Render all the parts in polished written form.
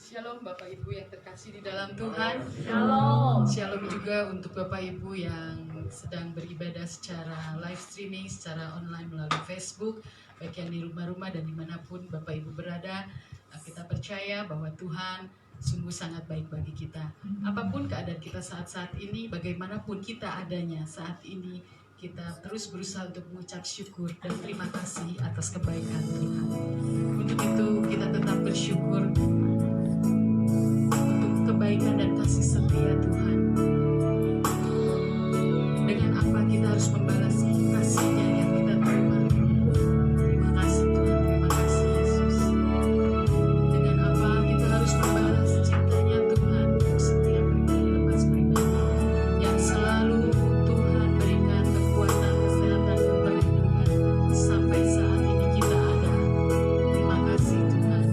Shalom Bapak Ibu yang terkasih di dalam Tuhan. Shalom. Shalom juga untuk Bapak Ibu yang sedang beribadah secara live streaming, secara online melalui Facebook, baik yang di rumah-rumah dan dimanapun Bapak Ibu berada. Kita percaya bahwa Tuhan sungguh sangat baik bagi kita. Apapun keadaan kita saat-saat ini, bagaimanapun kita adanya saat ini, kita terus berusaha untuk mengucap syukur dan terima kasih atas kebaikan Tuhan. Untuk itu kita tetap bersyukur kebaikan dan kasih setia Tuhan. Dengan apa kita harus membalas kasih-Nya yang kita terima. Terima kasih Tuhan, terima kasih Yesus. Dengan apa kita harus membalas cintanya Tuhan untuk setiap pribadi lepas pribadi yang selalu Tuhan berikan kekuatan, kesehatan, dan perlindungan sampai saat ini kita ada. Terima kasih Tuhan.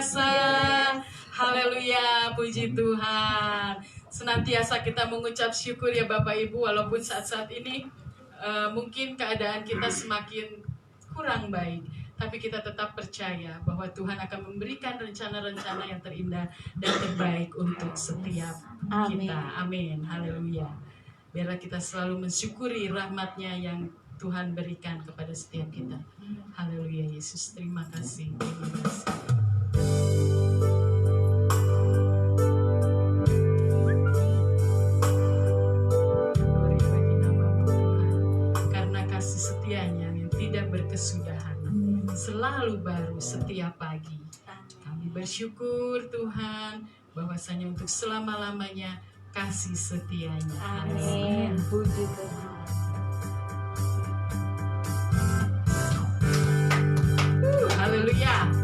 biasa. Haleluya, puji Tuhan. Senantiasa kita mengucap syukur ya Bapak Ibu, walaupun saat-saat ini mungkin keadaan kita semakin kurang baik, tapi kita tetap percaya bahwa Tuhan akan memberikan rencana-rencana yang terindah dan terbaik untuk setiap kita. Amin. Haleluya. Biarlah kita selalu mensyukuri rahmat-Nya yang Tuhan berikan kepada setiap kita. Haleluya Yesus. Terima kasih. Terima kasih. Glory bagi nama-Mu Tuhan. Karena kasih setianya yang tidak berkesudahan, selalu baru setiap pagi. Kami bersyukur Tuhan bahwasanya untuk selama-lamanya kasih setianya. Amin. Puji Tuhan. Haleluya.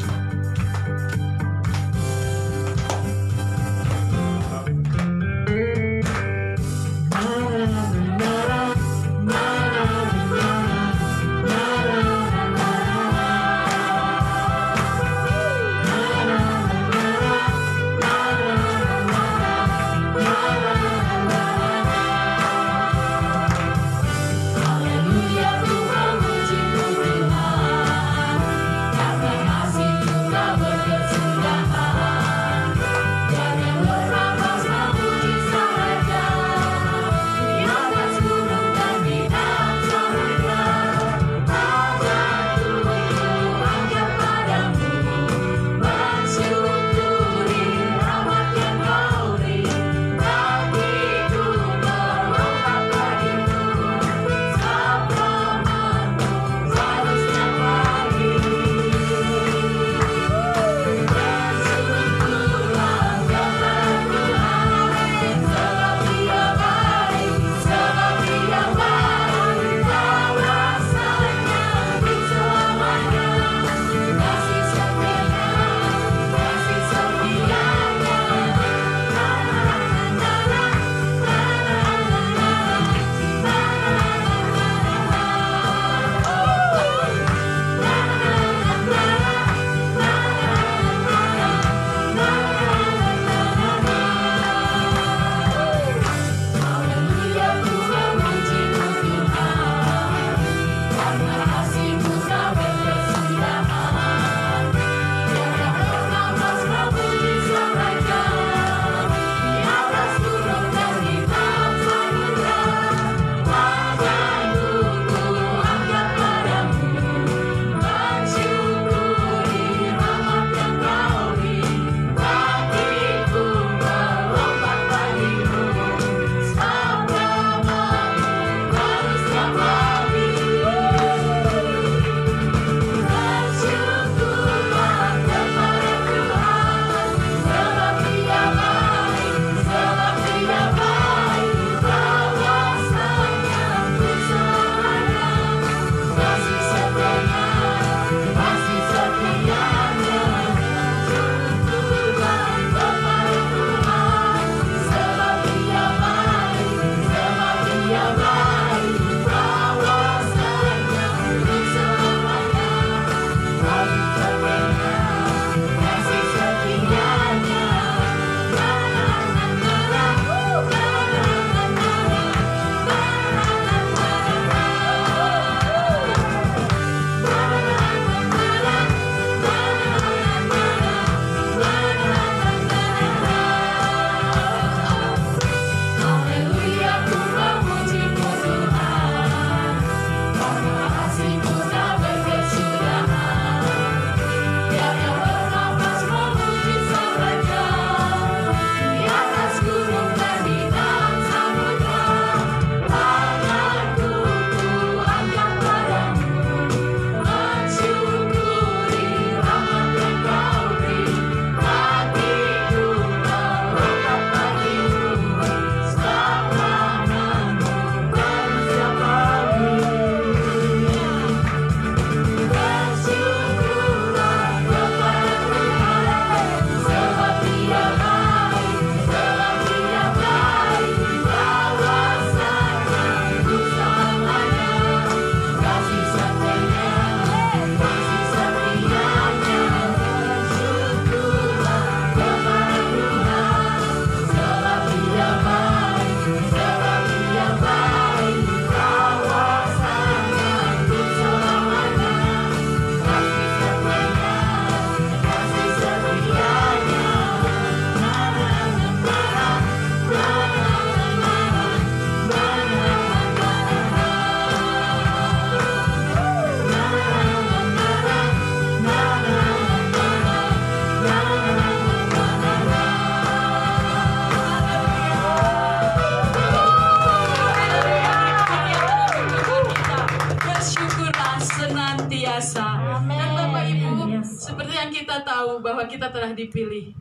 bahwa kita telah dipilih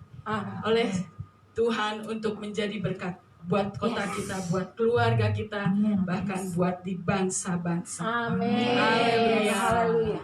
oleh Tuhan untuk menjadi berkat buat kota kita, buat keluarga kita, bahkan buat di bangsa-bangsa. Amin. Haleluya. Haleluya.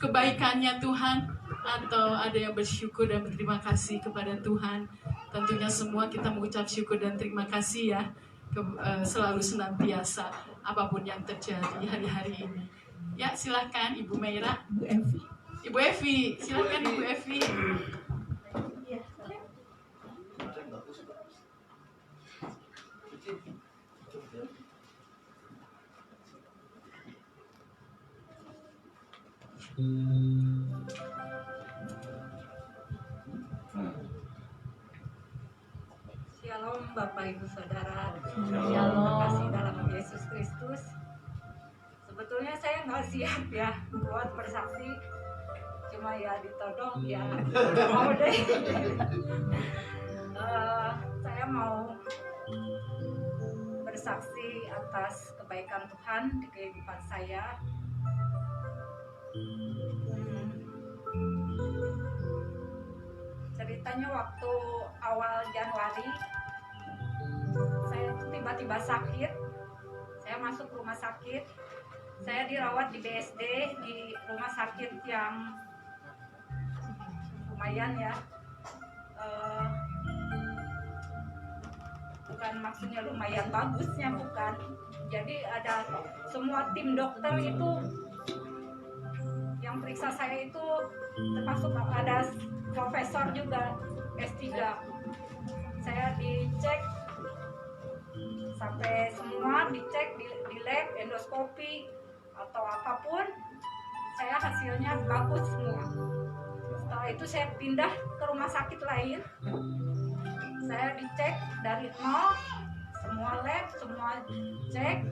kebaikannya Tuhan, atau ada yang bersyukur dan berterima kasih kepada Tuhan. Tentunya semua kita mengucap syukur dan terima kasih ya, selalu senantiasa apapun yang terjadi hari-hari ini. Ya, silakan Ibu Meira. Bu Evi. Ibu Evi, silakan Ibu Evi. Shalom Bapak Ibu Saudara. Shalom. Kasih dalam Yesus Kristus. Sebetulnya saya nggak siap ya buat bersaksi, cuma ya ditodong ya mau deh. Saya mau bersaksi atas kebaikan Tuhan di kehidupan saya. Ceritanya waktu awal Januari saya tiba-tiba sakit. Saya masuk rumah sakit. Saya dirawat di BSD, di rumah sakit yang lumayan ya. Bukan maksudnya lumayan bagusnya, bukan. Jadi ada semua tim dokter itu yang periksa saya itu termasuk ada profesor juga S3. Saya dicek sampai semua dicek di lab, endoskopi atau apapun, saya hasilnya bagus semua. Setelah itu saya pindah ke rumah sakit lain. Saya dicek dari nol, semua lab, semua cek.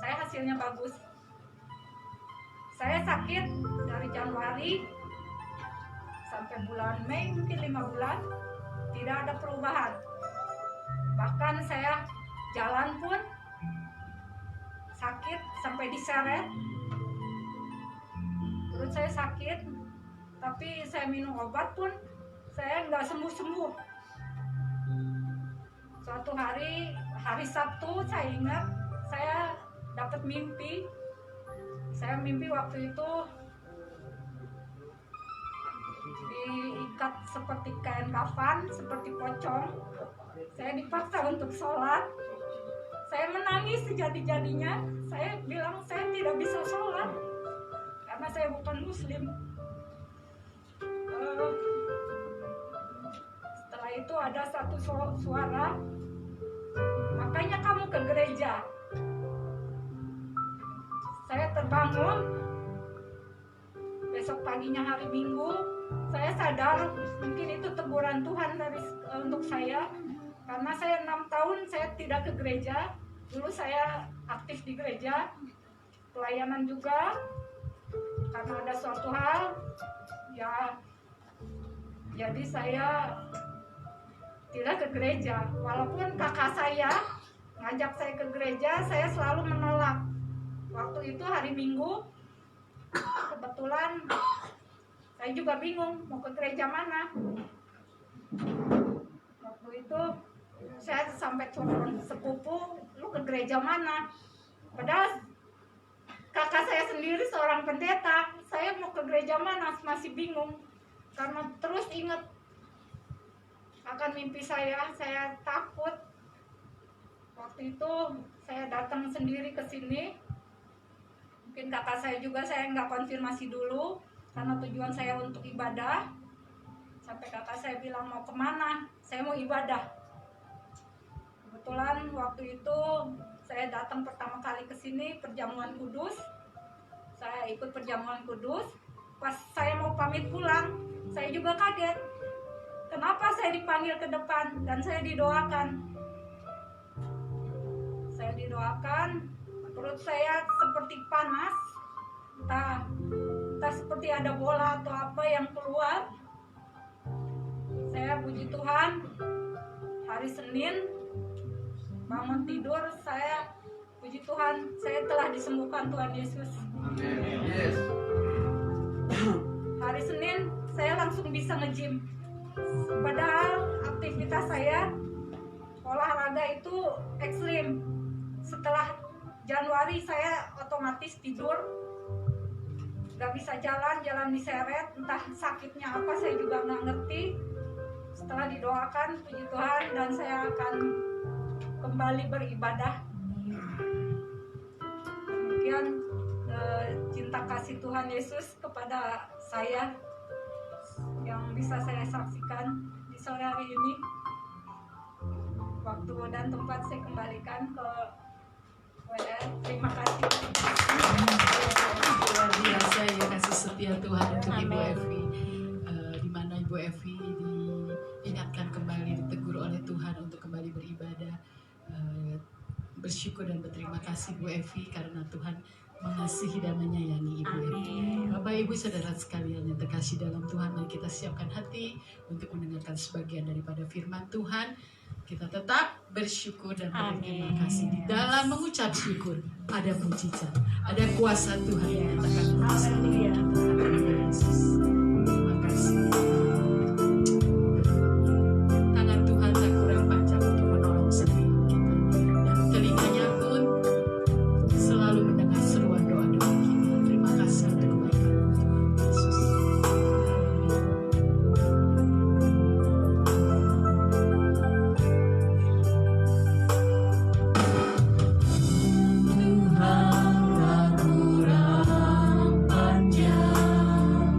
Saya hasilnya bagus. Saya sakit dari Januari sampai bulan Mei, mungkin 5 bulan, tidak ada perubahan. Bahkan saya jalan pun sakit sampai diseret. Perut saya sakit, tapi saya minum obat pun saya nggak sembuh-sembuh. Suatu hari Sabtu, saya ingat saya dapat mimpi. Saya mimpi waktu itu diikat seperti kain kafan, seperti pocong. Saya dipaksa untuk sholat. Saya menangis sejadi-jadinya. Saya bilang saya tidak bisa sholat karena saya bukan muslim. Setelah itu ada satu suara, makanya kamu ke gereja. Saya terbangun. Besok paginya hari Minggu, saya sadar mungkin itu teguran Tuhan untuk saya, karena saya 6 tahun saya tidak ke gereja. Dulu saya aktif di gereja, pelayanan juga, karena ada suatu hal ya, jadi saya tidak ke gereja. Walaupun kakak saya ngajak saya ke gereja, saya selalu menolak. Waktu itu hari Minggu, kebetulan saya juga bingung mau ke gereja mana. Waktu itu saya sampai telepon sepupu, lu ke gereja mana? Padahal kakak saya sendiri seorang pendeta. Saya mau ke gereja mana masih bingung, karena terus ingat akan mimpi saya takut. Waktu itu saya datang sendiri ke sini. Mungkin kakak saya juga saya nggak konfirmasi dulu, karena tujuan saya untuk ibadah. Sampai kakak saya bilang mau kemana, saya mau ibadah. Kebetulan waktu itu saya datang pertama kali ke sini perjamuan kudus. Saya ikut perjamuan kudus. Pas saya mau pamit pulang, saya juga kaget. Kenapa saya dipanggil ke depan dan saya didoakan? Saya didoakan, perut saya seperti panas, entah seperti ada bola atau apa yang keluar. Saya puji Tuhan, hari Senin bangun tidur, saya puji Tuhan, saya telah disembuhkan Tuhan Yesus. Yes. Hari Senin saya langsung bisa nge-gym. Padahal aktivitas saya olahraga itu ekstrim. Setelah Januari saya otomatis tidur, gak bisa jalan diseret, entah sakitnya apa saya juga gak ngerti. Setelah didoakan, puji Tuhan, dan saya akan kembali beribadah. Demikian cinta minta kasih Tuhan Yesus kepada saya yang bisa saya saksikan di sore hari ini. Waktu dan tempat saya kembalikan ke WR. Terima kasih. Luar biasa ya kasih setia Tuhan untuk Ibu Evi. Di mana Ibu Evi diingatkan kembali, ditegur oleh Tuhan untuk kembali beribadah. Bersyukur dan berterima kasih Bu Evi karena Tuhan mengasihi dan menyayangi Ibu Evi. Bapak Ibu saudara sekalian yang terkasih dalam Tuhan, mari kita siapkan hati untuk mendengarkan sebagian daripada firman Tuhan. Kita tetap bersyukur dan berterima kasih. Di dalam mengucap syukur ada mujizat, ada kuasa Tuhan yang akan menyertai kita. Yesus. Terima kasih. Tangan Tuhan tak kurang panjang untuk menolong setiap kita, dan telinganya pun selalu mendengar seruan doa-doa kita. Terima kasih untuk kebaikan Tuhan Yesus. Tuhan tak kurang panjang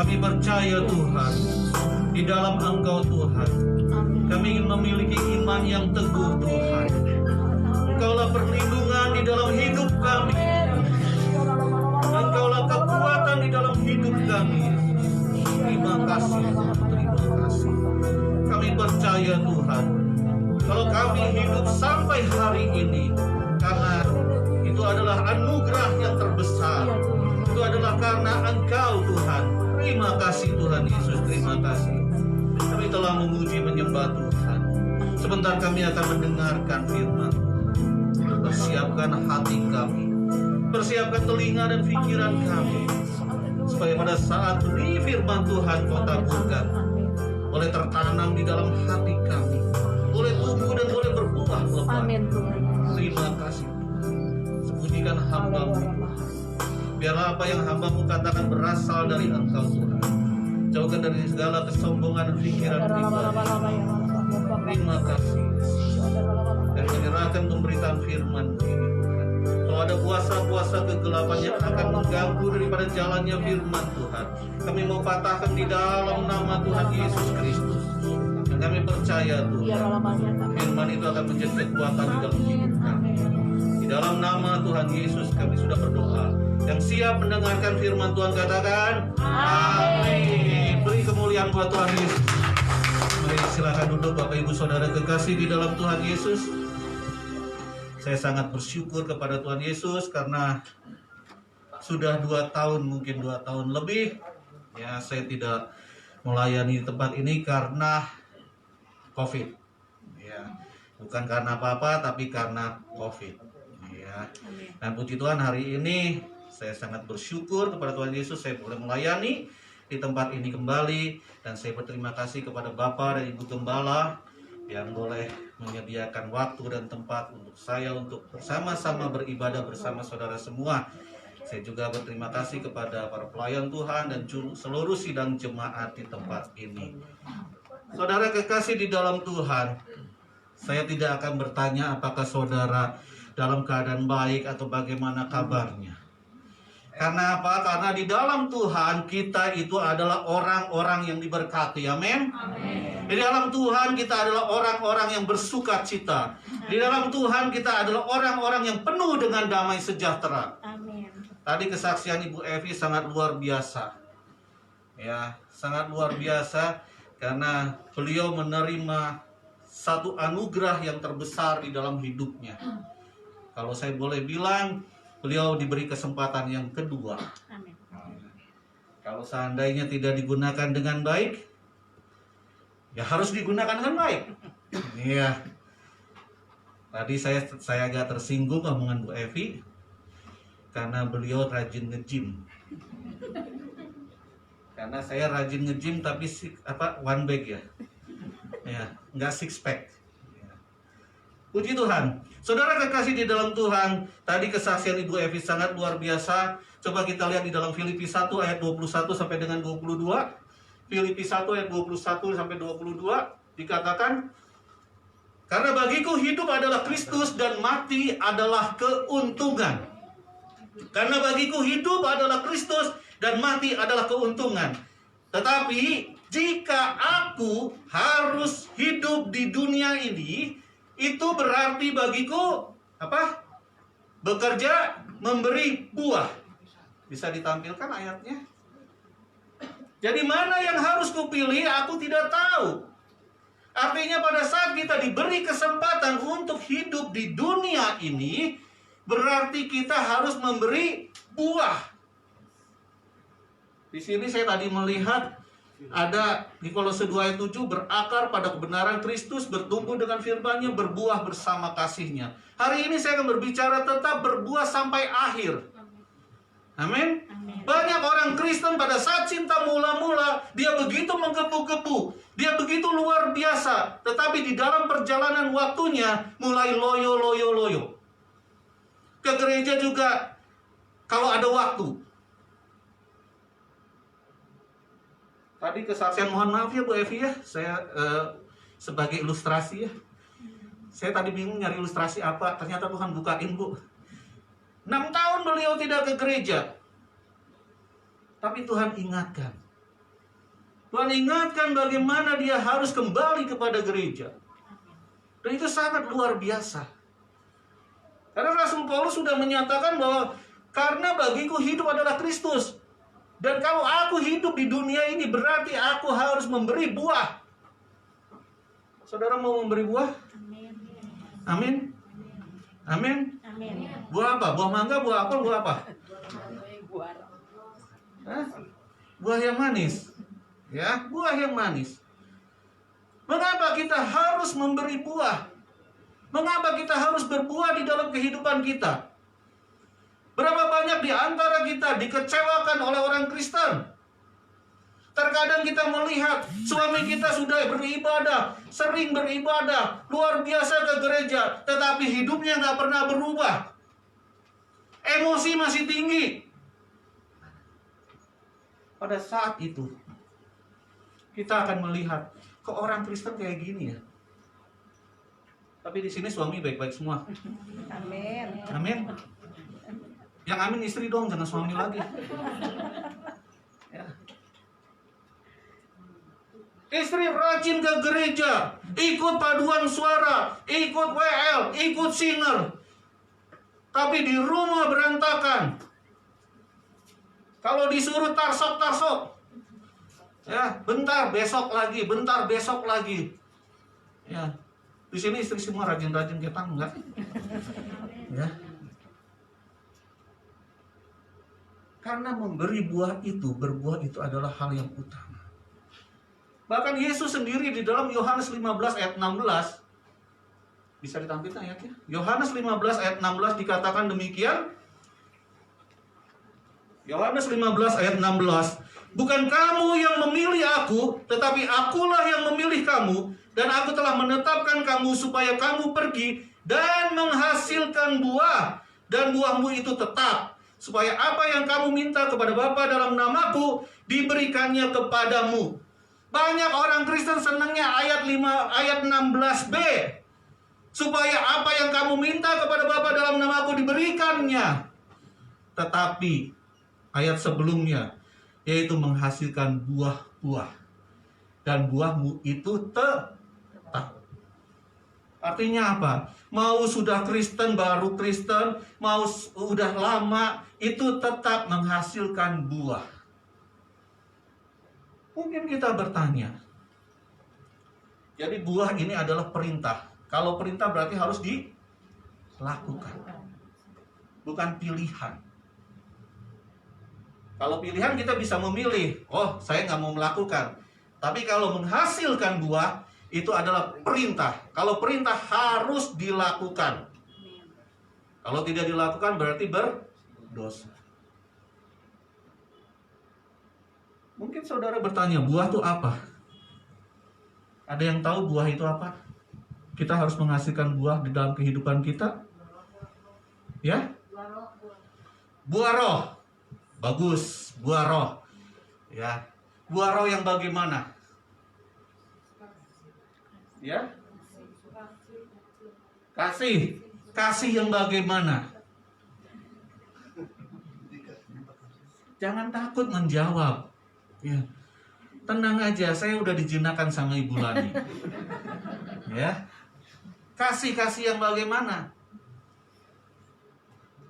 Kami percaya Tuhan, di dalam Engkau Tuhan, kami ingin memiliki iman yang teguh Tuhan. Engkaulah perlindungan di dalam hidup kami. Engkaulah kekuatan di dalam hidup kami. Terima kasih, terima kasih. Kami percaya Tuhan, kalau kami hidup sampai hari ini, karena itu adalah anugerah yang terbesar. Itu adalah karena Engkau Tuhan. Terima kasih Tuhan Yesus, terima kasih. Kami telah memuji menyembah Tuhan. Sebentar kami akan mendengarkan firman. Persiapkan hati kami, persiapkan telinga dan pikiran kami, supaya pada saat di firman Tuhan Kau taburkan, boleh tertanam di dalam hati kami, boleh tumbuh dan boleh berbuah lebat. Terima kasih. Sembunyikan hamba-Mu, biarlah apa yang hamba-Mu katakan berasal dari Engkau Tuhan. Jauhkan dari segala kesombongan dan pikiran pribadi. Terima kasih. Dan menyerahkan pemberitaan firman ini Tuhan. Kalau ada puasa-puasa kegelapan yang akan mengganggu daripada jalannya firman Tuhan, kami mau patahkan di dalam nama Tuhan Yesus Kristus. Dan kami percaya Tuhan, firman itu akan menjadi kekuatan di dalam hidup kami. Di dalam nama Tuhan Yesus kami sudah berdoa. Yang siap mendengarkan firman Tuhan katakan amin. Beri kemuliaan buat Tuhan Yesus. Mari silakan duduk Bapak Ibu Saudara kekasih di dalam Tuhan Yesus. Saya sangat bersyukur kepada Tuhan Yesus karena sudah 2 tahun, mungkin 2 tahun lebih ya saya tidak melayani di tempat ini karena COVID. Ya, bukan karena apa-apa tapi karena COVID. Ya. Dan puji Tuhan hari ini saya sangat bersyukur kepada Tuhan Yesus saya boleh melayani di tempat ini kembali, dan saya berterima kasih kepada Bapak dan Ibu Gembala yang boleh menyediakan waktu dan tempat untuk saya untuk bersama-sama beribadah bersama saudara semua. Saya juga berterima kasih kepada para pelayan Tuhan dan seluruh sidang jemaat di tempat ini. Saudara kekasih di dalam Tuhan, saya tidak akan bertanya apakah saudara dalam keadaan baik atau bagaimana kabarnya. Karena apa? Karena di dalam Tuhan kita itu adalah orang-orang yang diberkati. Amin. Di dalam Tuhan kita adalah orang-orang yang bersuka cita. Di dalam Tuhan kita adalah orang-orang yang penuh dengan damai sejahtera. Amin. Tadi kesaksian Ibu Evi sangat luar biasa. Ya, sangat luar biasa karena beliau menerima satu anugerah yang terbesar di dalam hidupnya. Kalau saya boleh bilang, beliau diberi kesempatan yang kedua. Amin. Kalau seandainya tidak digunakan dengan baik, ya harus digunakan dengan baik. Iya. Tadi saya agak tersinggung omongan Bu Evi karena beliau rajin nge-gym. Karena saya rajin nge-gym tapi one bag ya. Ya, enggak six pack. Puji Tuhan. Saudara kekasih di dalam Tuhan, tadi kesaksian Ibu Evi sangat luar biasa. Coba kita lihat di dalam Filipi 1 ayat 21 sampai dengan 22. Filipi 1 ayat 21 sampai 22 dikatakan, karena bagiku hidup adalah Kristus dan mati adalah keuntungan. Karena bagiku hidup adalah Kristus dan mati adalah keuntungan. Tetapi jika aku harus hidup di dunia ini, itu berarti bagiku apa? Bekerja, memberi buah. Bisa ditampilkan ayatnya? Jadi mana yang harus kupilih? Aku tidak tahu. Artinya pada saat kita diberi kesempatan untuk hidup di dunia ini, berarti kita harus memberi buah. Di sini saya tadi melihat ada di Kolose 2 ayat 7, berakar pada kebenaran Kristus, bertumbuh dengan firman-Nya, berbuah bersama kasih-Nya. Hari ini saya akan berbicara tetap berbuah sampai akhir. Amin. Banyak orang Kristen pada saat cinta mula-mula, dia begitu menggebu-gebu, dia begitu luar biasa, tetapi di dalam perjalanan waktunya mulai loyo. Ke gereja juga kalau ada waktu. Tadi kesaksian, mohon maaf ya Bu Evi ya, saya sebagai ilustrasi ya. Saya tadi bingung nyari ilustrasi apa, ternyata Tuhan bukain Bu. 6 tahun beliau tidak ke gereja. Tapi Tuhan ingatkan, Tuhan ingatkan bagaimana dia harus kembali kepada gereja. Dan itu sangat luar biasa. Karena Rasul Paulus sudah menyatakan bahwa karena bagiku hidup adalah Kristus. Dan kalau aku hidup di dunia ini berarti aku harus memberi buah. Saudara mau memberi buah? Amin. Amin. Buah apa? Buah mangga, buah apel, buah apa? Hah? Buah yang manis. Ya, buah yang manis. Mengapa kita harus memberi buah? Mengapa kita harus berbuah di dalam kehidupan kita? Berapa banyak di antara kita dikecewakan oleh orang Kristen? Terkadang kita melihat suami kita sudah beribadah, sering beribadah, luar biasa ke gereja, tetapi hidupnya nggak pernah berubah. Emosi masih tinggi. Pada saat itu, kita akan melihat, kok orang Kristen kayak gini ya? Tapi di sini suami baik-baik semua. Amin. Amin. Yang amin istri dong, jangan suami lagi. Ya. Istri rajin ke gereja, ikut paduan suara, ikut WL, ikut singer. Tapi di rumah berantakan. Kalau disuruh tarsok-tarsok, ya, bentar besok lagi, bentar besok lagi. Ya. Di sini istri semua rajin-rajin ketang enggak? Ya. Karena memberi buah itu, berbuah itu adalah hal yang utama. Bahkan Yesus sendiri di dalam Yohanes 15 ayat 16, bisa ditampilkan ayatnya? Yohanes 15 ayat 16 dikatakan demikian. Yohanes 15 ayat 16, bukan kamu yang memilih aku, tetapi akulah yang memilih kamu, dan aku telah menetapkan kamu supaya kamu pergi dan menghasilkan buah, dan buahmu itu tetap, supaya apa yang kamu minta kepada Bapa dalam namaku diberikannya kepadamu. Banyak orang Kristen senangnya ayat 16b. Supaya apa yang kamu minta kepada Bapa dalam namaku diberikannya. Tetapi ayat sebelumnya, yaitu menghasilkan buah-buah. Dan buahmu itu tetap. Artinya apa? Mau sudah Kristen, baru Kristen, mau sudah lama, itu tetap menghasilkan buah. Mungkin kita bertanya, jadi buah ini adalah perintah. Kalau perintah berarti harus dilakukan, bukan pilihan. Kalau pilihan kita bisa memilih, oh saya nggak mau melakukan. Tapi kalau menghasilkan buah, itu adalah perintah. Kalau perintah harus dilakukan. Kalau tidak dilakukan berarti berdosa. Mungkin saudara bertanya, buah itu apa? Ada yang tahu buah itu apa? Kita harus menghasilkan buah di dalam kehidupan kita. Ya? Buah roh. Bagus, buah roh. Ya. Buah roh yang bagaimana? Ya? Kasih. Kasih yang bagaimana? Jangan takut menjawab. Ya. Tenang aja, saya udah dijinakan sama Ibu Lani. Ya. Kasih-kasih yang bagaimana?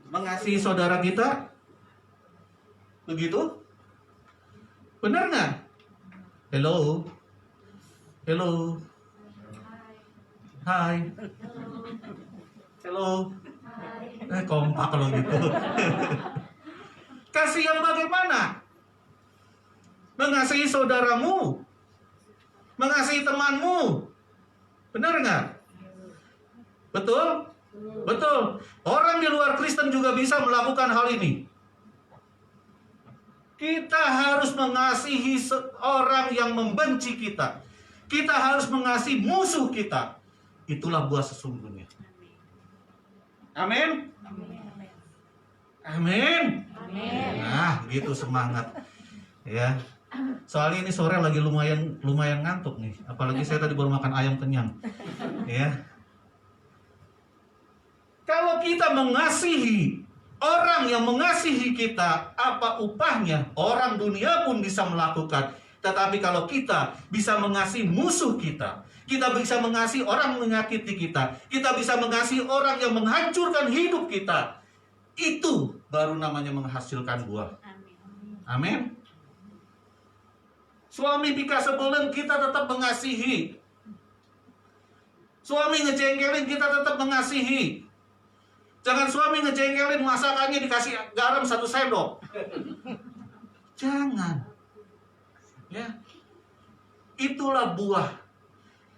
Mengasihi saudara kita? Begitu? Benar nggak? Hello? Hello? Hai? Hello? Kompak kalau gitu. Kasih yang bagaimana? Mengasihi saudaramu, mengasihi temanmu, benar nggak? Betul? Betul. Orang di luar Kristen juga bisa melakukan hal ini. Kita harus mengasihi orang yang membenci kita. Kita harus mengasihi musuh kita. Itulah buah sesungguhnya. Amin. Amin. Nah, gitu semangat. Ya. Soalnya ini sore lagi lumayan ngantuk nih. Apalagi saya tadi baru makan ayam kenyang. Ya. Kalau kita mengasihi orang yang mengasihi kita, apa upahnya? Orang dunia pun bisa melakukan. Tetapi kalau kita bisa mengasihi musuh kita bisa mengasihi orang yang menyakiti kita bisa mengasihi orang yang menghancurkan hidup kita, itu baru namanya menghasilkan buah. Amin. Suami Bika sebelum kita tetap mengasihi. Suami ngejengkelin kita tetap mengasihi. Jangan suami ngejengkelin masakannya dikasih garam 1 sendok. Jangan. Ya. Itulah buah.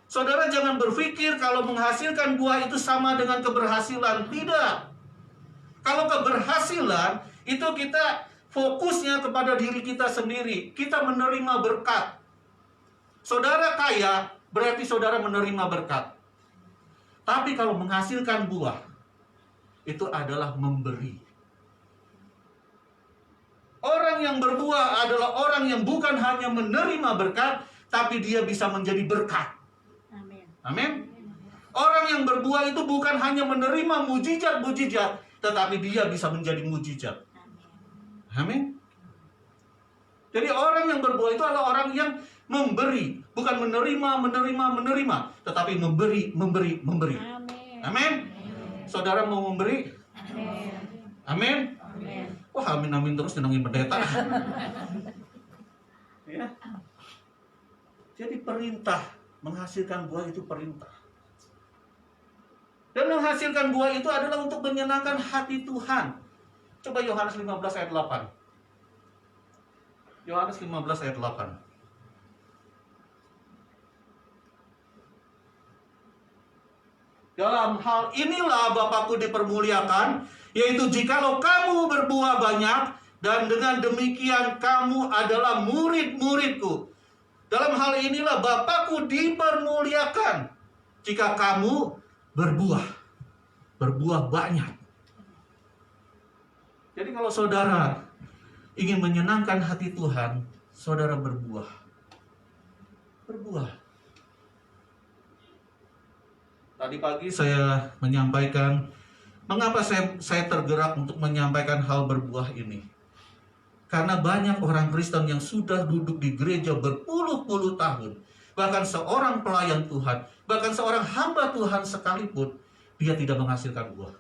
Saudara jangan berpikir kalau menghasilkan buah itu sama dengan keberhasilan. Tidak. Kalau keberhasilan itu kita fokusnya kepada diri kita sendiri. Kita menerima berkat. Saudara kaya berarti saudara menerima berkat. Tapi kalau menghasilkan buah itu adalah memberi. Orang yang berbuah adalah orang yang bukan hanya menerima berkat, tapi dia bisa menjadi berkat. Amin. Orang yang berbuah itu bukan hanya menerima mujizat-mujizat, tetapi dia bisa menjadi mujizat. Amin. Jadi orang yang berbuah itu adalah orang yang memberi, bukan menerima, tetapi memberi. Amin. Saudara mau memberi? Amin. Wah, amin terus nyenengin pendeta. Ya. Jadi perintah menghasilkan buah itu perintah. Dan menghasilkan buah itu adalah untuk menyenangkan hati Tuhan. Coba Yohanes 15 ayat 8. Yohanes 15 ayat 8. Dalam hal inilah Bapakku dipermuliakan, yaitu jikalau kamu berbuah banyak, dan dengan demikian kamu adalah murid-muridku. Dalam hal inilah Bapakku dipermuliakan, jika kamu berbuah banyak. Jadi kalau saudara ingin menyenangkan hati Tuhan, saudara berbuah. Tadi pagi saya menyampaikan, mengapa saya tergerak untuk menyampaikan hal berbuah ini. Karena banyak orang Kristen yang sudah duduk di gereja berpuluh-puluh tahun. Bahkan seorang pelayan Tuhan, bahkan seorang hamba Tuhan sekalipun, dia tidak menghasilkan buah.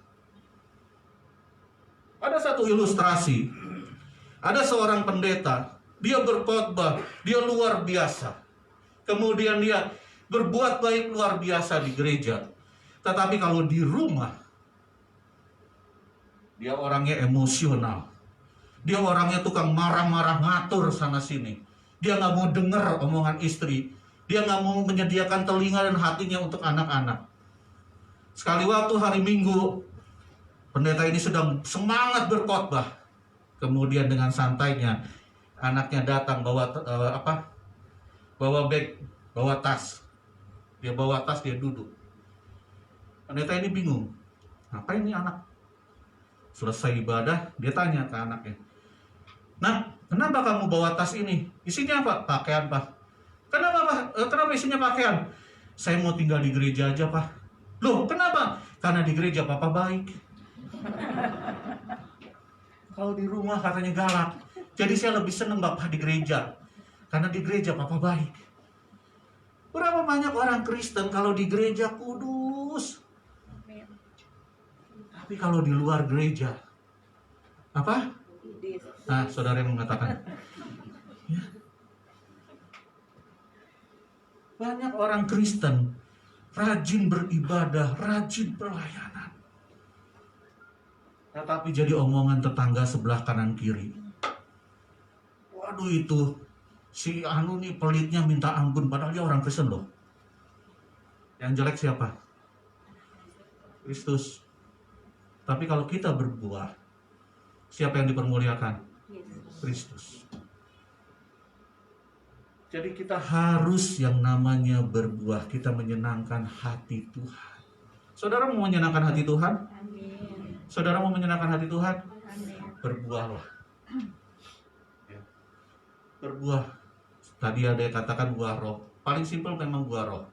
Ada satu ilustrasi. Ada seorang pendeta, dia berkhotbah, dia luar biasa. Kemudian dia berbuat baik luar biasa di gereja. Tetapi kalau di rumah, dia orangnya emosional. Dia orangnya tukang marah-marah, ngatur sana-sini. Dia nggak mau dengar omongan istri. Dia nggak mau menyediakan telinga dan hatinya untuk anak-anak. Sekali waktu hari Minggu, pendeta ini sedang semangat berkhotbah. Kemudian dengan santainya, anaknya datang bawa bag, bawa tas. Dia bawa tas, dia duduk. Pendeta ini bingung. Ngapain ini anak? Selesai ibadah, dia tanya ke anaknya. Nah, kenapa kamu bawa tas ini? Isinya apa? Pakaian, Pak. Kenapa, Pak? Kenapa isinya pakaian? Saya mau tinggal di gereja aja, Pak. Loh, kenapa? Karena di gereja Papa baik. Kalau di rumah katanya galak. Jadi saya lebih senang Bapak di gereja. Karena di gereja Papa baik. Berapa banyak orang Kristen kalau di gereja kudus. Tapi kalau di luar gereja, apa? Nah, saudara yang mengatakan. Ya. Banyak orang Kristen rajin beribadah, rajin pelayanan. Tetapi jadi omongan tetangga sebelah kanan kiri. Waduh, itu si anu nih pelitnya minta ampun, padahal dia orang Kristen loh. Yang jelek siapa? Kristus. Tapi kalau kita berbuah, siapa yang dipermuliakan? Kristus. Jadi kita harus yang namanya berbuah, kita menyenangkan hati Tuhan. Saudara mau menyenangkan hati Tuhan? Amin. Saudara mau menyenangkan hati Tuhan? Amin. Berbuahlah. Ya. Berbuah. Tadi ada yang katakan buah roh. Paling simpel memang buah roh.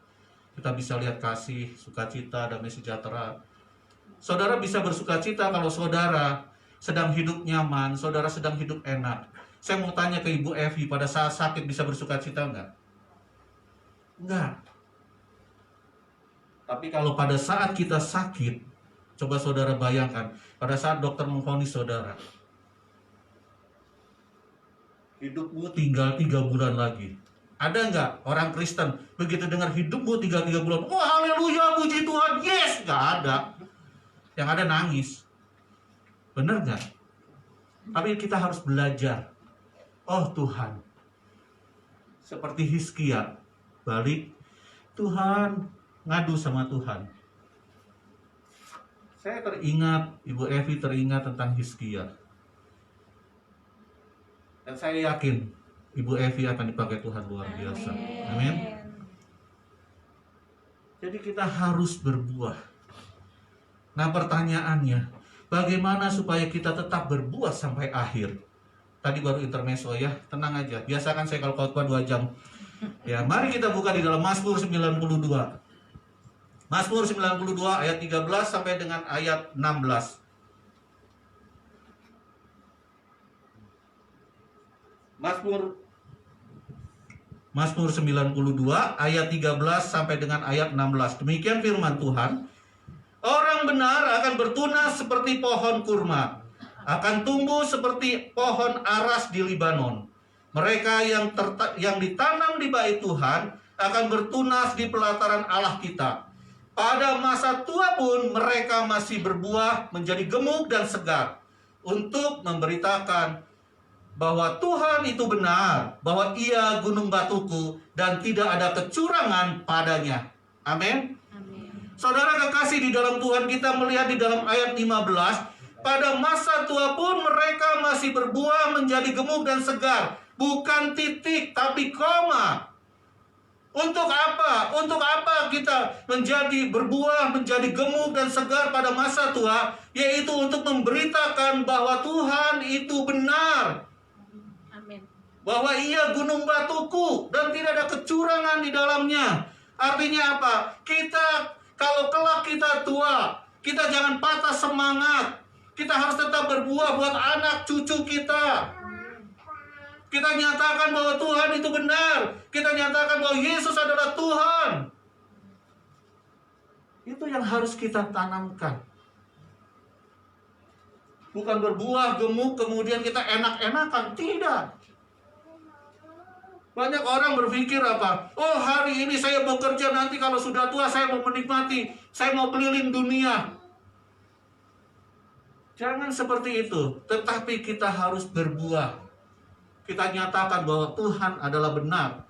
Kita bisa lihat kasih, sukacita, damai sejahtera. Saudara bisa bersukacita kalau saudara sedang hidup nyaman, saudara sedang hidup enak. Saya mau tanya ke Ibu Evi, pada saat sakit bisa bersuka cita enggak? Enggak. Tapi kalau pada saat kita sakit, coba saudara bayangkan, pada saat dokter memvonis saudara, hidupmu tinggal 3 bulan lagi. Ada enggak orang Kristen begitu dengar hidupmu tinggal 3 bulan, oh haleluya, puji Tuhan, yes? Enggak ada. Yang ada nangis. Benar enggak? Tapi kita harus belajar. Oh Tuhan, seperti Hizkia, balik, Tuhan, ngadu sama Tuhan. Saya teringat, Ibu Evi teringat tentang Hizkia. Dan saya yakin Ibu Evi akan dipakai Tuhan luar biasa. Amin. Jadi kita harus berbuah. Nah pertanyaannya, bagaimana supaya kita tetap berbuah sampai akhir? Tadi baru intermezzo ya, tenang aja. Biasakan saya kalau khotbah 2 jam. Ya, mari kita buka di dalam Mazmur 92. Mazmur 92 ayat 13 sampai dengan ayat 16. Mazmur 92 ayat 13 sampai dengan ayat 16. Demikian firman Tuhan. Orang benar akan bertunas seperti pohon kurma, akan tumbuh seperti pohon aras di Libanon. Mereka yang ditanam di bait Tuhan akan bertunas di pelataran Allah kita. Pada masa tua pun mereka masih berbuah menjadi gemuk dan segar, untuk memberitakan bahwa Tuhan itu benar, bahwa Ia gunung batuku dan tidak ada kecurangan padanya. Amin. Saudara kekasih di dalam Tuhan, kita melihat di dalam ayat 15, pada masa tua pun mereka masih berbuah menjadi gemuk dan segar. Bukan titik, tapi koma. Untuk apa? Untuk apa kita menjadi berbuah, menjadi gemuk dan segar pada masa tua? Yaitu untuk memberitakan bahwa Tuhan itu benar. Amin. Bahwa Ia gunung batuku dan tidak ada kecurangan di dalamnya. Artinya apa? Kalau kelak kita tua, kita jangan patah semangat. Kita harus tetap berbuah buat anak cucu kita. Kita nyatakan bahwa Tuhan itu benar. Kita nyatakan bahwa Yesus adalah Tuhan. Itu yang harus kita tanamkan. Bukan berbuah gemuk kemudian kita enak-enakan. Tidak. Banyak orang berpikir apa? Oh hari ini saya bekerja, nanti kalau sudah tua saya mau menikmati. Saya mau keliling dunia. Jangan seperti itu, tetapi kita harus berbuah. Kita nyatakan bahwa Tuhan adalah benar.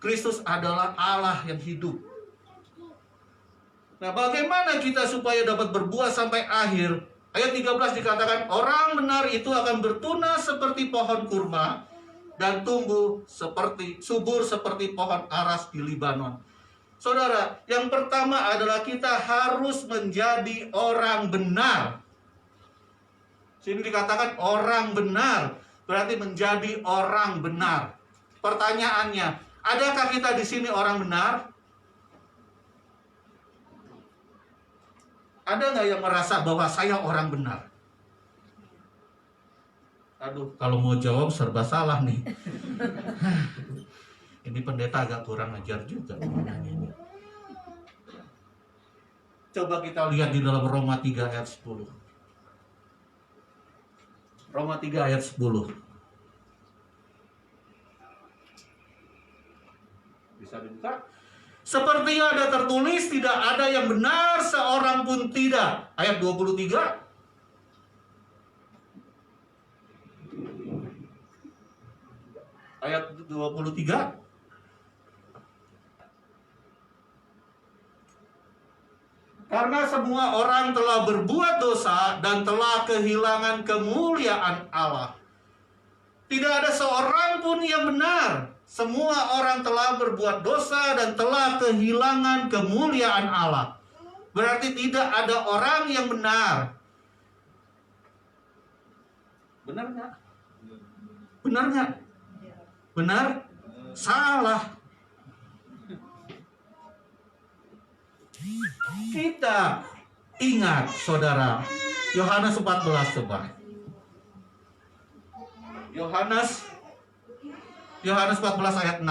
Kristus adalah Allah yang hidup. Nah, bagaimana kita supaya dapat berbuah sampai akhir? Ayat 13 dikatakan, orang benar itu akan bertunas seperti pohon kurma dan tumbuh subur seperti pohon aras di Libanon. Saudara, yang pertama adalah kita harus menjadi orang benar. Sini dikatakan orang benar, berarti menjadi orang benar. Pertanyaannya, adakah kita di sini orang benar? Ada nggak yang merasa bahwa saya orang benar? Aduh, kalau mau jawab serba salah nih. Ini pendeta agak kurang ajar juga. Coba kita lihat di dalam Roma 3 ayat 10. Roma 3 ayat 10. Bisa dibuka? Seperti ada tertulis, tidak ada yang benar seorang pun tidak. Ayat 23. Ayat 23. Karena semua orang telah berbuat dosa dan telah kehilangan kemuliaan Allah. Tidak ada seorang pun yang benar. Semua orang telah berbuat dosa dan telah kehilangan kemuliaan Allah. Berarti tidak ada orang yang benar. Benar nggak? Benar nggak? Benar? Salah. Kita ingat, saudara, Yohanes 14 coba. Yohanes 14 ayat 6.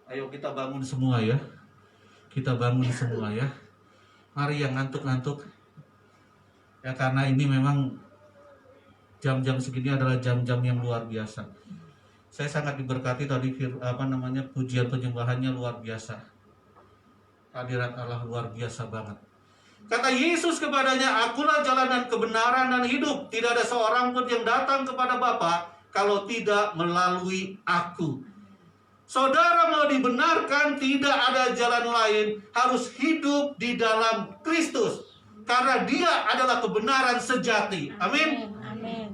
Ayo kita bangun semua ya. Kita bangun semua ya. Mari yang ngantuk-ngantuk. Ya karena ini memang jam-jam segini adalah jam-jam yang luar biasa. Saya sangat diberkati tadi pujian penyembahannya luar biasa. Hadirat Allah luar biasa banget. Kata Yesus kepadanya, "Akulah jalan dan kebenaran dan hidup. Tidak ada seorang pun yang datang kepada Bapa kalau tidak melalui Aku." Saudara mau dibenarkan, tidak ada jalan lain, harus hidup di dalam Kristus. Karena Dia adalah kebenaran sejati. Amin. Amin.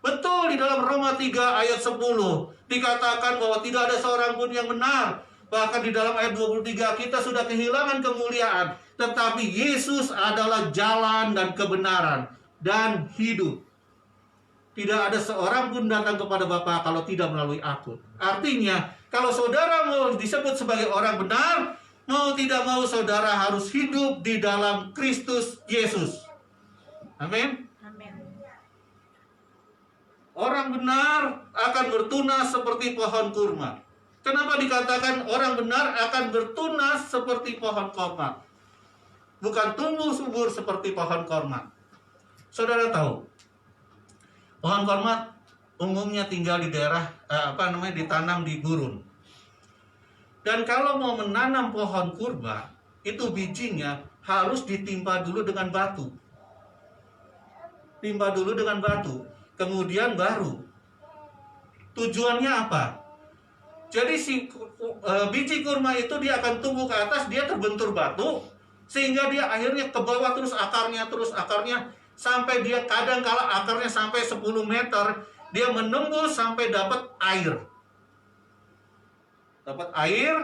Betul, di dalam Roma 3 ayat 10 dikatakan bahwa tidak ada seorang pun yang benar. Bahkan di dalam ayat 23 kita sudah kehilangan kemuliaan. Tetapi Yesus adalah jalan dan kebenaran dan hidup. Tidak ada seorang pun datang kepada Bapa kalau tidak melalui Aku. Artinya, kalau saudara mau disebut sebagai orang benar, mau tidak mau saudara harus hidup di dalam Kristus Yesus. Amin. Amin. Orang benar akan bertunas seperti pohon kurma. Kenapa dikatakan orang benar akan bertunas seperti pohon kurma? Bukan tumbuh subur seperti pohon kurma. Saudara tahu, pohon kurma umumnya tinggal di daerah ditanam di gurun. Dan kalau mau menanam pohon kurma, itu bijinya harus ditimpa dulu dengan batu. Timpa dulu dengan batu, kemudian baru. Tujuannya apa? Jadi biji kurma itu dia akan tumbuh ke atas, dia terbentur batu, sehingga dia akhirnya ke bawah terus akarnya sampai dia kadang kala akarnya sampai 10 meter, dia menembus sampai dapat air. Dapat air,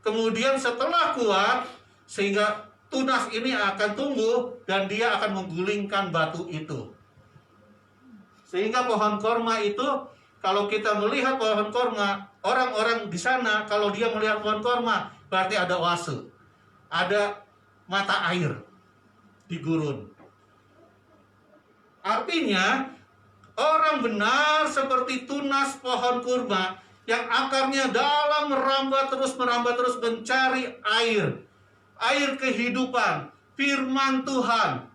kemudian setelah kuat, sehingga tunas ini akan tumbuh dan dia akan menggulingkan batu itu. Sehingga pohon korma itu, kalau kita melihat pohon korma, orang-orang di sana kalau dia melihat pohon korma, berarti ada oase, ada mata air di gurun. Artinya, orang benar seperti tunas pohon kurma yang akarnya dalam merambat terus mencari air kehidupan, firman Tuhan.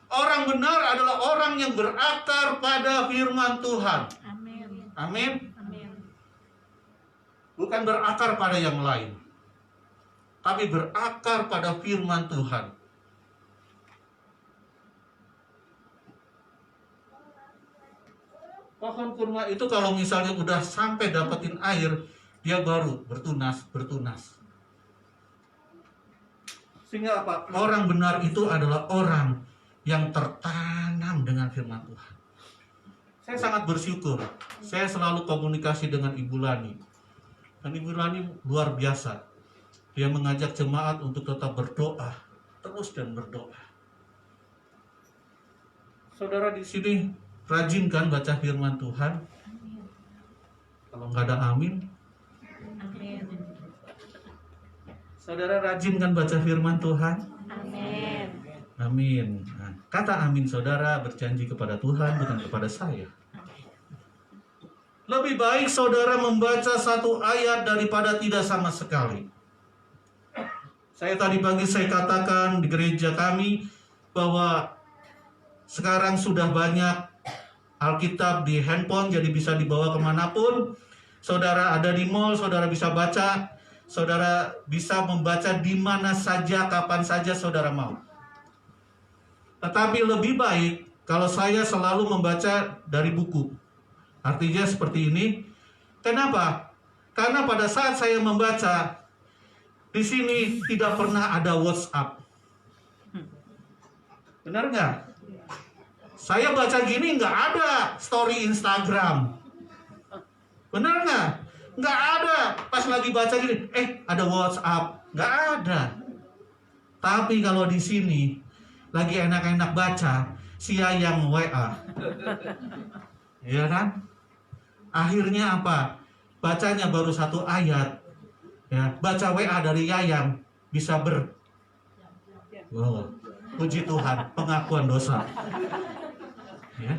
Orang benar adalah orang yang berakar pada firman Tuhan. Amin. Amin. Amin. Bukan berakar pada yang lain, tapi berakar pada firman Tuhan. Pohon kurma itu kalau misalnya udah sampai dapetin air, dia baru bertunas. Sehingga apa? Orang benar itu adalah orang yang tertanam dengan firman Tuhan. Saya sangat bersyukur. Saya selalu komunikasi dengan Ibu Lani. Dan Ibu Lani luar biasa. Dia mengajak jemaat untuk tetap berdoa, terus dan berdoa. Saudara di sini rajin kan baca firman Tuhan? Kalau nggak ada amin. Amin. Saudara rajin kan baca firman Tuhan? Amin. Amin. Nah, kata amin saudara berjanji kepada Tuhan, bukan kepada saya. Lebih baik saudara membaca satu ayat daripada tidak sama sekali. Saya tadi pagi saya katakan di gereja kami bahwa sekarang sudah banyak Alkitab di handphone, jadi bisa dibawa kemanapun. Saudara ada di mall, saudara bisa baca. Saudara bisa membaca di mana saja, kapan saja saudara mau. Tetapi lebih baik kalau saya selalu membaca dari buku. Artinya seperti ini. Kenapa? Karena pada saat saya membaca, di sini tidak pernah ada WhatsApp. Benar nggak? Saya baca gini nggak ada story Instagram. Benar nggak? Nggak ada. Pas lagi baca gini, ada WhatsApp. Nggak ada. Tapi kalau di sini lagi enak-enak baca, si Yayang WA. Iya kan? Akhirnya apa? Bacanya baru satu ayat. Ya, baca WA dari Yayang bisa Oh, puji Tuhan, pengakuan dosa. Ya.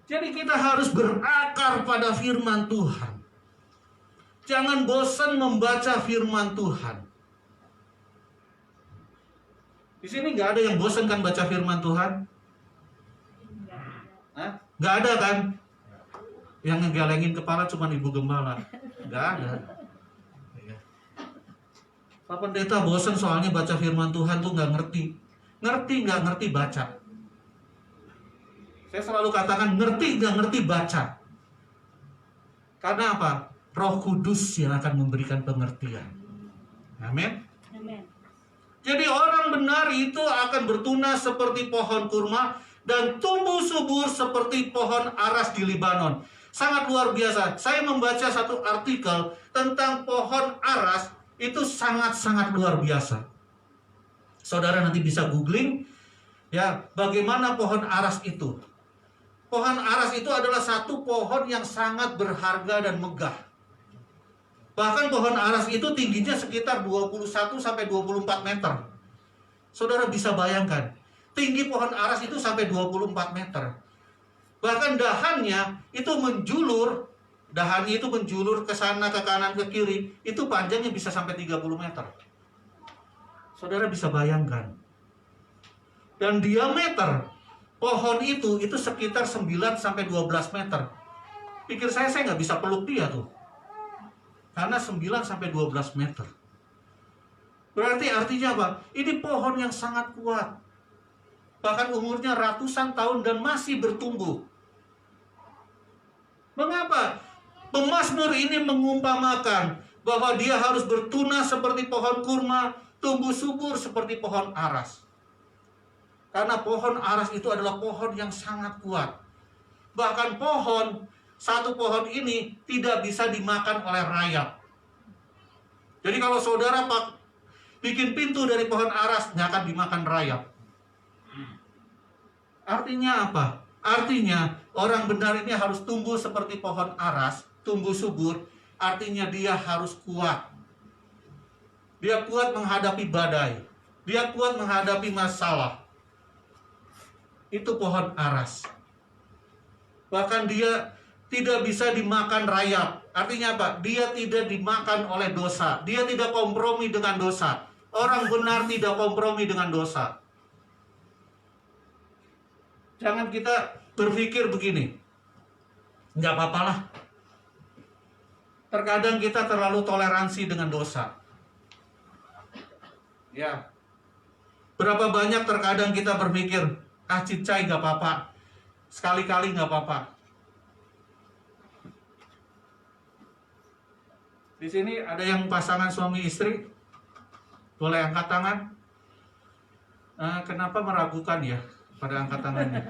Jadi kita harus berakar pada firman Tuhan. Jangan bosan membaca firman Tuhan. Di sini nggak ada yang bosan kan baca firman Tuhan? Hah? Nggak ada kan? Yang ngegelengin kepala cuma ibu gembala. Nggak ada. Ya. Pak Pendeta bosan soalnya baca firman Tuhan tuh nggak ngerti. Ngerti nggak ngerti baca. Saya selalu katakan ngerti nggak ngerti baca. Karena apa? Roh Kudus yang akan memberikan pengertian. Amin. Amin. Jadi orang benar itu akan bertunas seperti pohon kurma dan tumbuh subur seperti pohon aras di Libanon. Sangat luar biasa. Saya membaca satu artikel tentang pohon aras, itu sangat-sangat luar biasa. Saudara nanti bisa googling ya, bagaimana pohon aras itu. Pohon aras itu adalah satu pohon yang sangat berharga dan megah. Bahkan pohon aras itu tingginya sekitar 21 sampai 24 meter. Saudara bisa bayangkan, tinggi pohon aras itu sampai 24 meter. Bahkan dahannya itu menjulur, dahannya itu menjulur ke sana, ke kanan, ke kiri, itu panjangnya bisa sampai 30 meter. Saudara bisa bayangkan. Dan diameter pohon itu sekitar 9 sampai 12 meter. Pikir saya nggak bisa peluk dia tuh. Karena 9 sampai 12 meter. Berarti artinya apa? Ini pohon yang sangat kuat. Bahkan umurnya ratusan tahun dan masih bertumbuh. Mengapa? Pemazmur ini mengumpamakan bahwa dia harus bertunas seperti pohon kurma, tumbuh subur seperti pohon aras. Karena pohon aras itu adalah pohon yang sangat kuat. Bahkan satu pohon ini tidak bisa dimakan oleh rayap. Jadi kalau saudara bikin pintu dari pohon aras, nggak akan dimakan rayap. Artinya apa? Artinya orang benar ini harus tumbuh seperti pohon aras, tumbuh subur. Artinya dia harus kuat. Dia kuat menghadapi badai. Dia kuat menghadapi masalah. Itu pohon aras. Bahkan dia tidak bisa dimakan rayap. Artinya apa? Dia tidak dimakan oleh dosa. Dia tidak kompromi dengan dosa. Orang benar tidak kompromi dengan dosa. Jangan kita berpikir begini, nggak apa-apalah. Terkadang kita terlalu toleransi dengan dosa. Ya. Berapa banyak terkadang kita berpikir, cicai nggak apa-apa. Sekali-kali nggak apa-apa. Di sini ada yang pasangan suami istri, boleh angkat tangan? Kenapa meragukan ya pada angkat tangannya?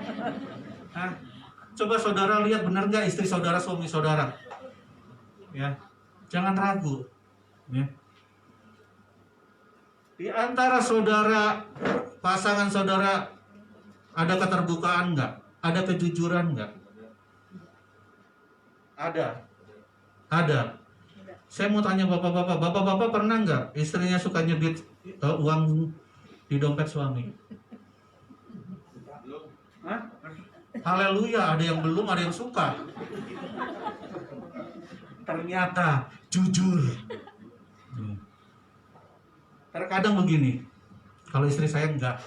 Coba saudara lihat benar nggak istri saudara, suami saudara? Ya, jangan ragu. Ya. Di antara saudara, pasangan saudara, ada keterbukaan nggak? Ada kejujuran nggak? Ada. Saya mau tanya bapak-bapak pernah nggak istrinya suka nyebit uang di dompet suami? Haleluya, ada yang belum, ada yang suka. Ternyata jujur. Terkadang begini, kalau istri saya enggak.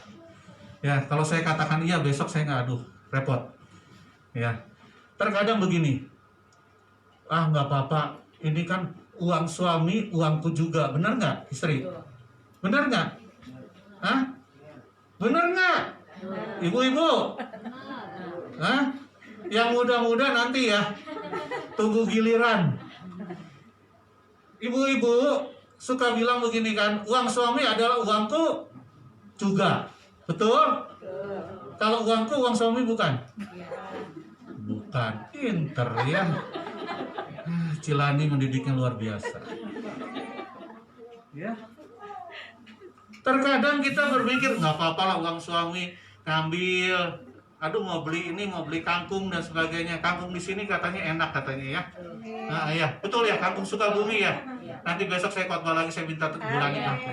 Ya, kalau saya katakan iya, besok saya nggak, aduh, repot. Ya, terkadang begini, nggak apa-apa, ini kan uang suami, uangku juga. Benar nggak, istri? Benar nggak? Benar nggak? Ibu-ibu? Yang muda-muda nanti ya, tunggu giliran. Ibu-ibu suka bilang begini kan, uang suami adalah uangku juga. Betul? Kalau uangku, uang suami bukan? Bukan. Pinter ya. Cilani mendidiknya luar biasa. Ya. Terkadang kita berpikir nggak apa-apa lah uang suami ngambil. Aduh, mau beli ini, mau beli kangkung dan sebagainya. Kangkung di sini katanya enak katanya ya. Nah, ya, betul ya, kangkung Sukabumi ya. Nanti besok saya khotbah lagi, saya minta bulangin aku.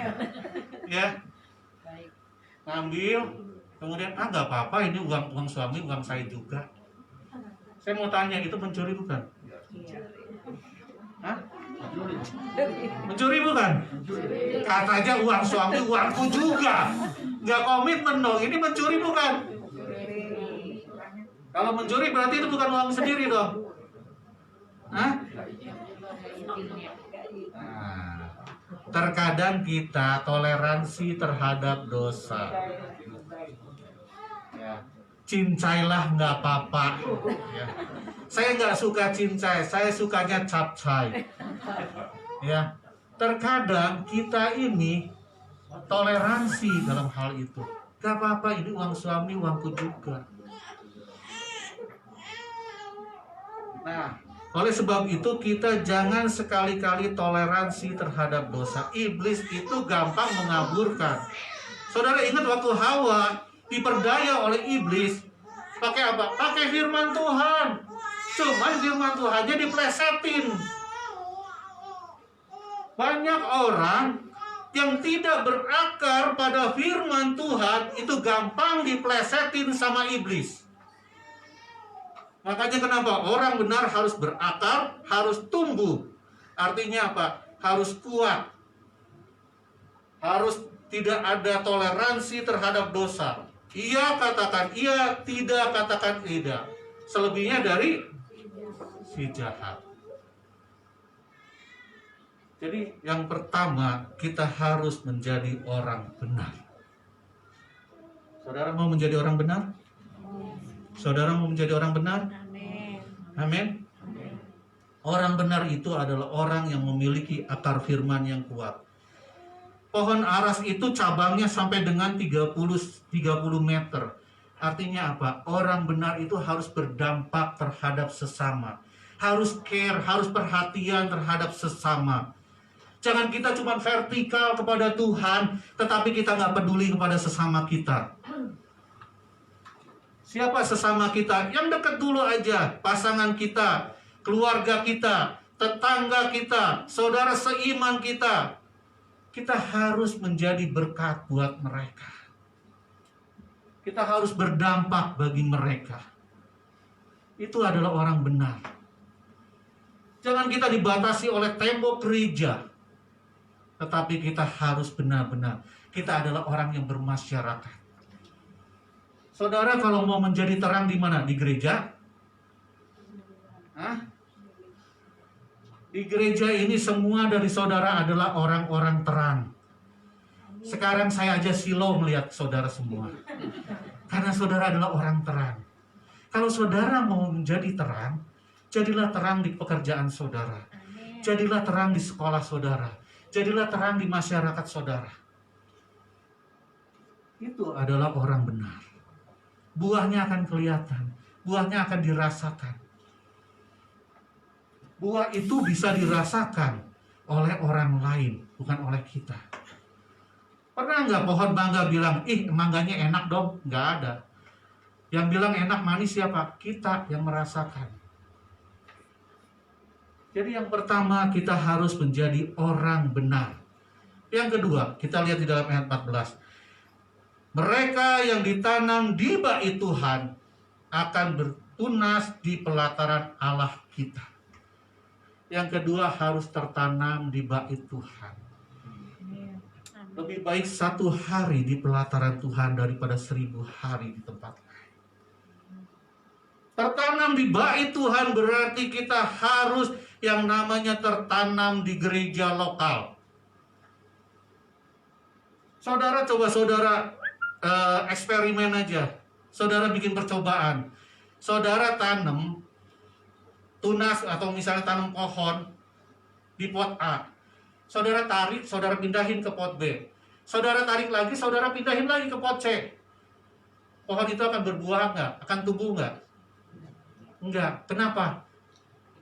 Ya. ngambil, kemudian nggak apa-apa, ini uang suami, uang saya juga. Saya mau tanya, itu mencuri bukan? Hah? Mencuri bukan? Katanya uang suami, uangku juga. Nggak komitmen dong, ini mencuri bukan? Kalau mencuri berarti itu bukan uang sendiri dong. Hah? Nah, terkadang kita toleransi terhadap dosa. Ya. Cincailah nggak apa-apa. Ya. Saya nggak suka cincai, saya sukanya capcay. Ya, terkadang kita ini toleransi dalam hal itu. Gak apa-apa, ini uang suami, uangku juga. Nah, oleh sebab itu kita jangan sekali-kali toleransi terhadap dosa. Iblis itu gampang mengaburkan. Saudara ingat waktu Hawa diperdaya oleh iblis, pakai apa? Pakai firman Tuhan. Cuman firman Tuhannya diplesetin. Banyak orang yang tidak berakar pada firman Tuhan itu gampang diplesetin sama iblis. Makanya kenapa orang benar harus berakar, harus tumbuh. Artinya apa? Harus kuat. Harus tidak ada toleransi terhadap dosa. Iya katakan iya, tidak katakan tidak. Selebihnya dari si jahat. Jadi yang pertama, kita harus menjadi orang benar. Saudara mau menjadi orang benar? Saudara mau menjadi orang benar? Amin. Orang benar itu adalah orang yang memiliki akar firman yang kuat. Pohon aras itu cabangnya sampai dengan 30 meter. Artinya apa? Orang benar itu harus berdampak terhadap sesama. Harus care, harus perhatian terhadap sesama. Jangan kita cuma vertikal kepada Tuhan, tetapi kita nggak peduli kepada sesama kita. Siapa sesama kita? Yang dekat dulu aja. Pasangan kita, keluarga kita, tetangga kita, saudara seiman kita. Kita harus menjadi berkat buat mereka. Kita harus berdampak bagi mereka. Itu adalah orang benar. Jangan kita dibatasi oleh tembok gereja. Tetapi kita harus benar-benar. Kita adalah orang yang bermasyarakat. Saudara kalau mau menjadi terang di mana? Di gereja? Hah? Di gereja ini semua dari saudara adalah orang-orang terang. Sekarang saya aja silau melihat saudara semua. Karena saudara adalah orang terang. Kalau saudara mau menjadi terang, jadilah terang di pekerjaan saudara. Jadilah terang di sekolah saudara. Jadilah terang di masyarakat saudara. Itu adalah orang benar. Buahnya akan kelihatan. Buahnya akan dirasakan. Buah itu bisa dirasakan oleh orang lain, bukan oleh kita. Pernah nggak pohon mangga bilang, ih mangganya enak dong? Nggak ada. Yang bilang enak manis siapa? Kita yang merasakan. Jadi yang pertama kita harus menjadi orang benar. Yang kedua, kita lihat di dalam ayat 14. Mereka yang ditanam di bait Tuhan akan bertunas di pelataran Allah kita. Yang kedua harus tertanam di bait Tuhan. Lebih baik 1 hari di pelataran Tuhan daripada 1000 hari di tempat lain. Tertanam di bait Tuhan berarti kita harus yang namanya tertanam di gereja lokal. Saudara coba saudara eksperimen aja. Saudara bikin percobaan. Saudara tanam tunas atau misalnya tanam pohon di pot A. Saudara tarik, saudara pindahin ke pot B. Saudara tarik lagi, saudara pindahin lagi ke pot C. Pohon itu akan berbuah nggak? Akan tumbuh nggak? Enggak. Kenapa?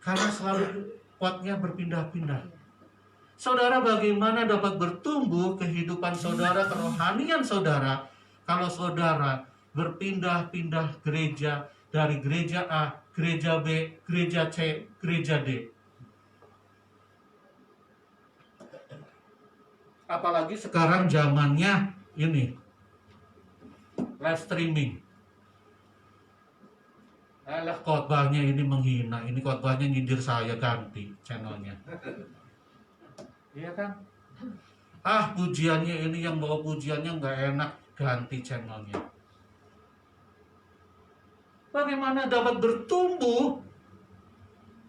Karena selalu potnya berpindah-pindah. Saudara bagaimana dapat bertumbuh kehidupan saudara, kerohanian saudara, kalau saudara berpindah-pindah gereja dari gereja A, gereja B, gereja C, gereja D. Apalagi sekarang zamannya ini live streaming. Alah, khotbahnya ini menghina, ini khotbahnya nyindir saya, ganti channelnya. Iya kan? Ah, pujiannya ini yang bawa pujiannya nggak enak, ganti channelnya. Bagaimana dapat bertumbuh?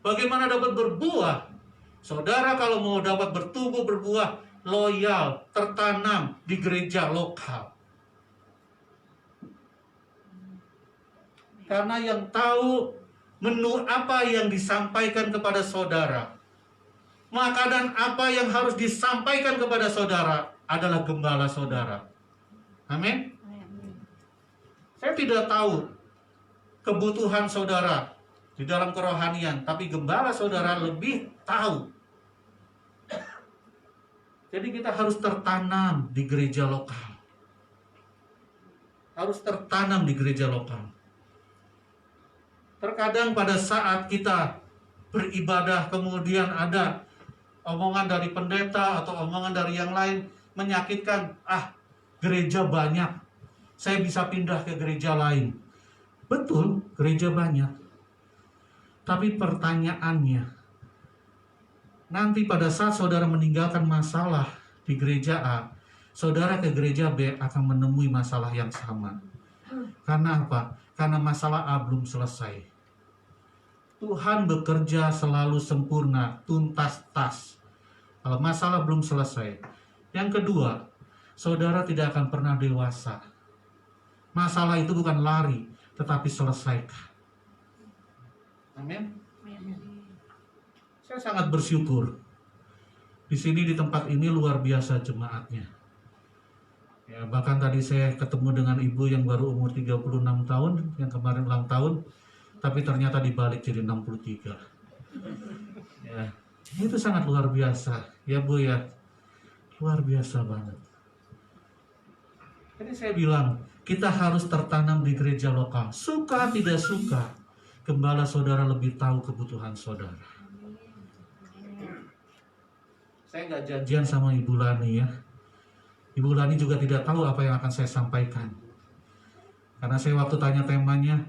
Bagaimana dapat berbuah? Saudara kalau mau dapat bertumbuh, berbuah, loyal, tertanam di gereja lokal. Karena yang tahu menu apa yang disampaikan kepada saudara, makanan apa yang harus disampaikan kepada saudara adalah gembala saudara. Amin. Saya tidak tahu kebutuhan saudara di dalam kerohanian, tapi gembala saudara lebih tahu. Jadi kita harus tertanam di gereja lokal. Harus tertanam di gereja lokal. Terkadang pada saat kita beribadah kemudian ada omongan dari pendeta atau omongan dari yang lain menyakitkan, gereja banyak, saya bisa pindah ke gereja lain. Betul, gereja banyak. Tapi pertanyaannya, nanti pada saat saudara meninggalkan masalah di gereja A, saudara ke gereja B akan menemui masalah yang sama. Karena apa? Karena masalah A belum selesai. Tuhan bekerja selalu sempurna, tuntas tas. Kalau masalah belum selesai. Yang kedua, saudara tidak akan pernah dewasa. Masalah itu bukan lari, tetapi selesaikan. Amin. Saya sangat bersyukur. Di sini di tempat ini luar biasa jemaatnya. Ya, bahkan tadi saya ketemu dengan ibu yang baru umur 36 tahun, yang kemarin ulang tahun, tapi ternyata dibalik jadi 63. Ya, itu sangat luar biasa. Ya Bu ya, luar biasa banget. Jadi saya bilang, kita harus tertanam di gereja lokal. Suka tidak suka, gembala saudara lebih tahu kebutuhan saudara. Saya nggak janjian sama Ibu Lani ya. Ibu Lani juga tidak tahu apa yang akan saya sampaikan. Karena saya waktu tanya temanya,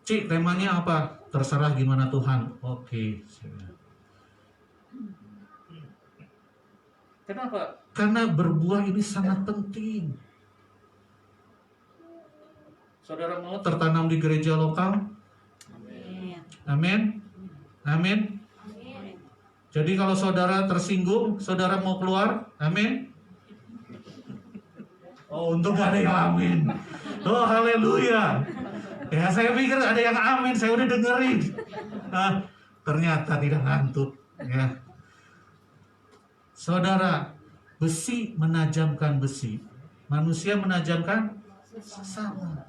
Cik, temanya apa? Terserah gimana Tuhan. Oke. Kenapa? Karena berbuah ini sangat penting. Saudara mau tertanam di gereja lokal? Amin. Amin. Jadi kalau saudara tersinggung, saudara mau keluar? Amin. Oh, untung gak ada yang amin. Oh, haleluya. Ya, saya pikir ada yang amin, saya udah dengerin. Ternyata tidak ngantuk. Ya. Saudara, besi menajamkan besi. Manusia menajamkan sama.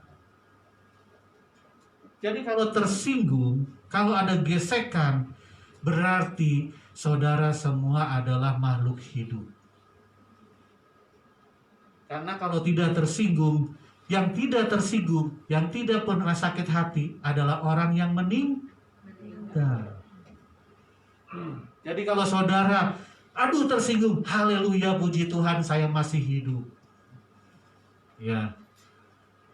Jadi kalau tersinggung, kalau ada gesekan, berarti saudara semua adalah makhluk hidup. Karena kalau tidak tersinggung, yang tidak tersinggung, yang tidak pernah sakit hati adalah orang yang meninggal. Jadi kalau saudara, aduh tersinggung, haleluya, puji Tuhan, saya masih hidup. Ya,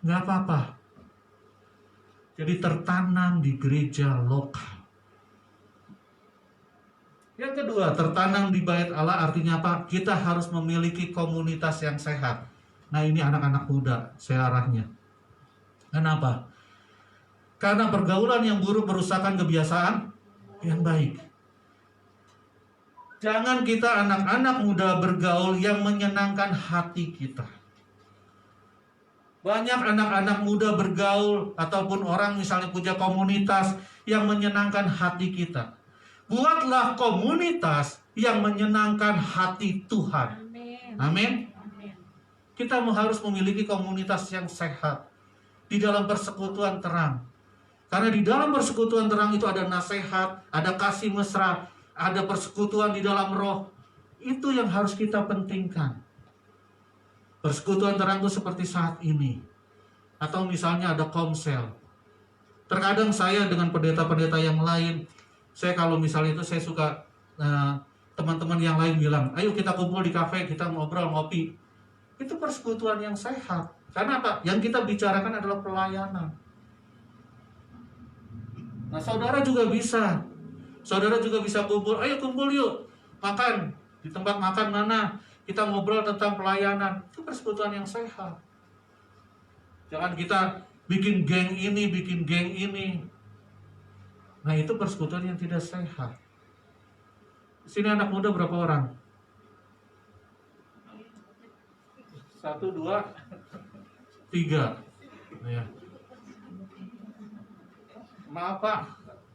nggak apa-apa. Jadi tertanam di gereja lokal. Yang kedua, tertanam di bait Allah artinya apa? Kita harus memiliki komunitas yang sehat. Nah, ini anak-anak muda, saya arahnya. Kenapa? Karena pergaulan yang buruk merusakkan kebiasaan yang baik. Jangan kita anak-anak muda bergaul yang menyenangkan hati kita. Banyak anak-anak muda bergaul ataupun orang misalnya punya komunitas yang menyenangkan hati kita. Buatlah komunitas yang menyenangkan hati Tuhan. Amin. Kita harus memiliki komunitas yang sehat di dalam persekutuan terang. Karena di dalam persekutuan terang itu ada nasihat, ada kasih mesra, ada persekutuan di dalam roh. Itu yang harus kita pentingkan. Persekutuan terang itu seperti saat ini. Atau misalnya ada komsel. Terkadang saya dengan pendeta-pendeta yang lain, saya kalau misalnya itu saya suka teman-teman yang lain bilang, ayo kita kumpul di kafe, kita ngobrol, ngopi. Itu persekutuan yang sehat. Karena apa? Yang kita bicarakan adalah pelayanan. Nah, saudara juga bisa. Saudara juga bisa kumpul. Ayo kumpul yuk. Makan. Di tempat makan mana? Kita ngobrol tentang pelayanan. Itu persekutuan yang sehat. Jangan kita bikin geng ini, bikin geng ini. Nah, itu persekutuan yang tidak sehat. Sini anak muda berapa orang? 1, 2, 3. Ya. Maaf Pak,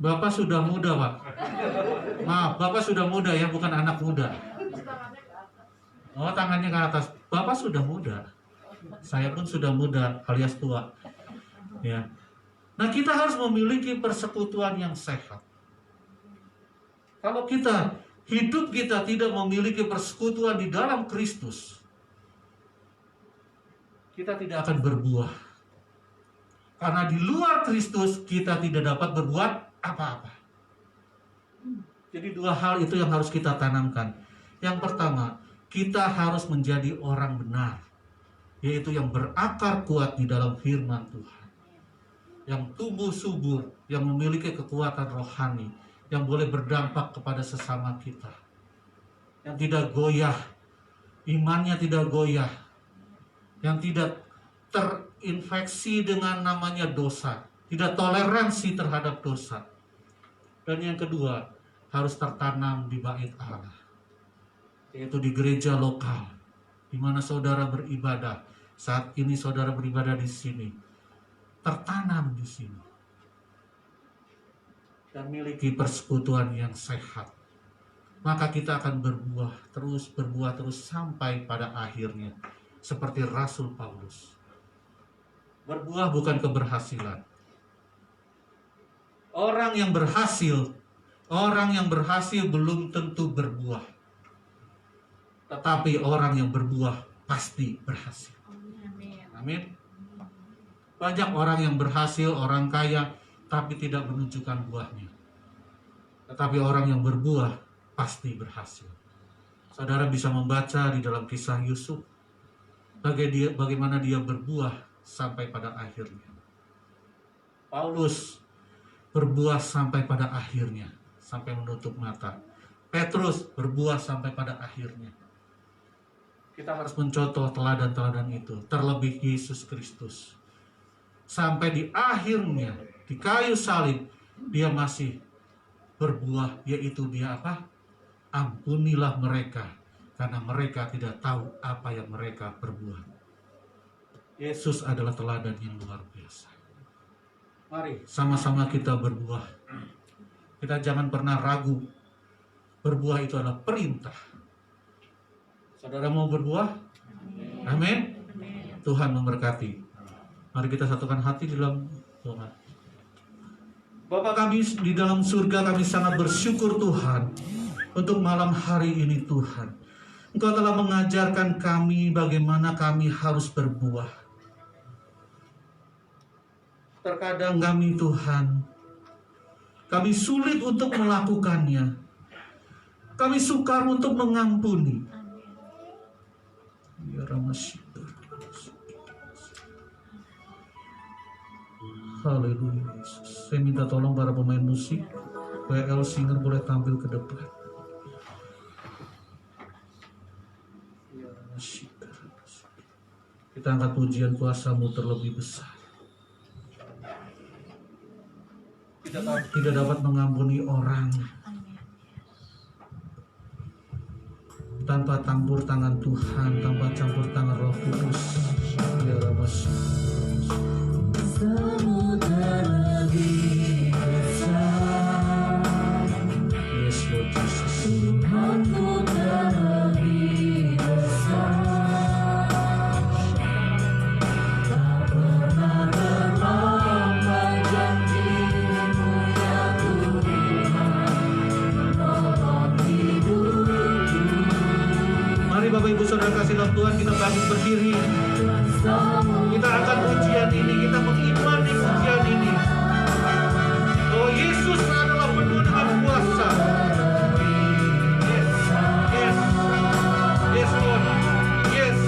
Bapak sudah muda Pak. Maaf, Bapak sudah muda ya, bukan anak muda. Oh, tangannya ke atas. Bapak sudah muda. Saya pun sudah muda, alias tua. Ya. Nah, kita harus memiliki persekutuan yang sehat. Kalau hidup kita tidak memiliki persekutuan di dalam Kristus, kita tidak akan berbuah. Karena di luar Kristus kita tidak dapat berbuat apa-apa. Jadi 2 hal itu yang harus kita tanamkan. Yang pertama, kita harus menjadi orang benar, yaitu yang berakar kuat di dalam firman Tuhan, yang tumbuh subur, yang memiliki kekuatan rohani, yang boleh berdampak kepada sesama kita, yang tidak goyah, imannya tidak goyah, yang tidak terinfeksi dengan namanya dosa, tidak toleransi terhadap dosa. Dan yang kedua, harus tertanam di bait Allah, yaitu di gereja lokal, di mana saudara beribadah. Saat ini saudara beribadah di sini, tertanam di sini, dan miliki persekutuan yang sehat. Maka kita akan berbuah terus sampai pada akhirnya, seperti Rasul Paulus. Berbuah bukan keberhasilan. Orang yang berhasil belum tentu berbuah. Tetapi orang yang berbuah pasti berhasil. Amin. Banyak orang yang berhasil, orang kaya, tapi tidak menunjukkan buahnya. Tetapi orang yang berbuah pasti berhasil. Saudara bisa membaca di dalam kisah Yusuf, bagaimana dia berbuah sampai pada akhirnya. Paulus berbuah sampai pada akhirnya, sampai menutup mata. Petrus berbuah sampai pada akhirnya. Kita harus mencontoh teladan-teladan itu, terlebih Yesus Kristus. Sampai di akhirnya, di kayu salib, dia masih berbuah, yaitu dia apa? Ampunilah mereka, karena mereka tidak tahu apa yang mereka perbuat. Yesus adalah teladan yang luar biasa. Mari sama-sama kita berbuah. Kita jangan pernah ragu. Berbuah itu adalah perintah. Saudara mau berbuah? Amin. Tuhan memberkati. Mari kita satukan hati di dalam doa. Bapa kami di dalam surga, kami sangat bersyukur Tuhan untuk malam hari ini Tuhan. Engkau telah mengajarkan kami bagaimana kami harus berbuah. Terkadang kami Tuhan, kami sulit untuk melakukannya. Kami sukar untuk mengampuni. Ya Ramasyidah. Haleluya Yesus. Saya minta tolong para pemain musik, WL Singer boleh tampil ke depan. Ya Ramasyidah. Kita angkat pujian kuasa-Mu terlebih besar. Tidak dapat mengampuni orang tanpa campur tangan Tuhan, tanpa campur tangan Roh Kudus. Ya Yes Lord Jesus. Bapak Ibu Saudara kasih dalam Tuhan, kita bangkit berdiri. Kita akan pujian ini, kita mengimani pujian ini. Oh, Yesus adalah penuh dengan kuasa. Yes, yes, yes Lord, yes.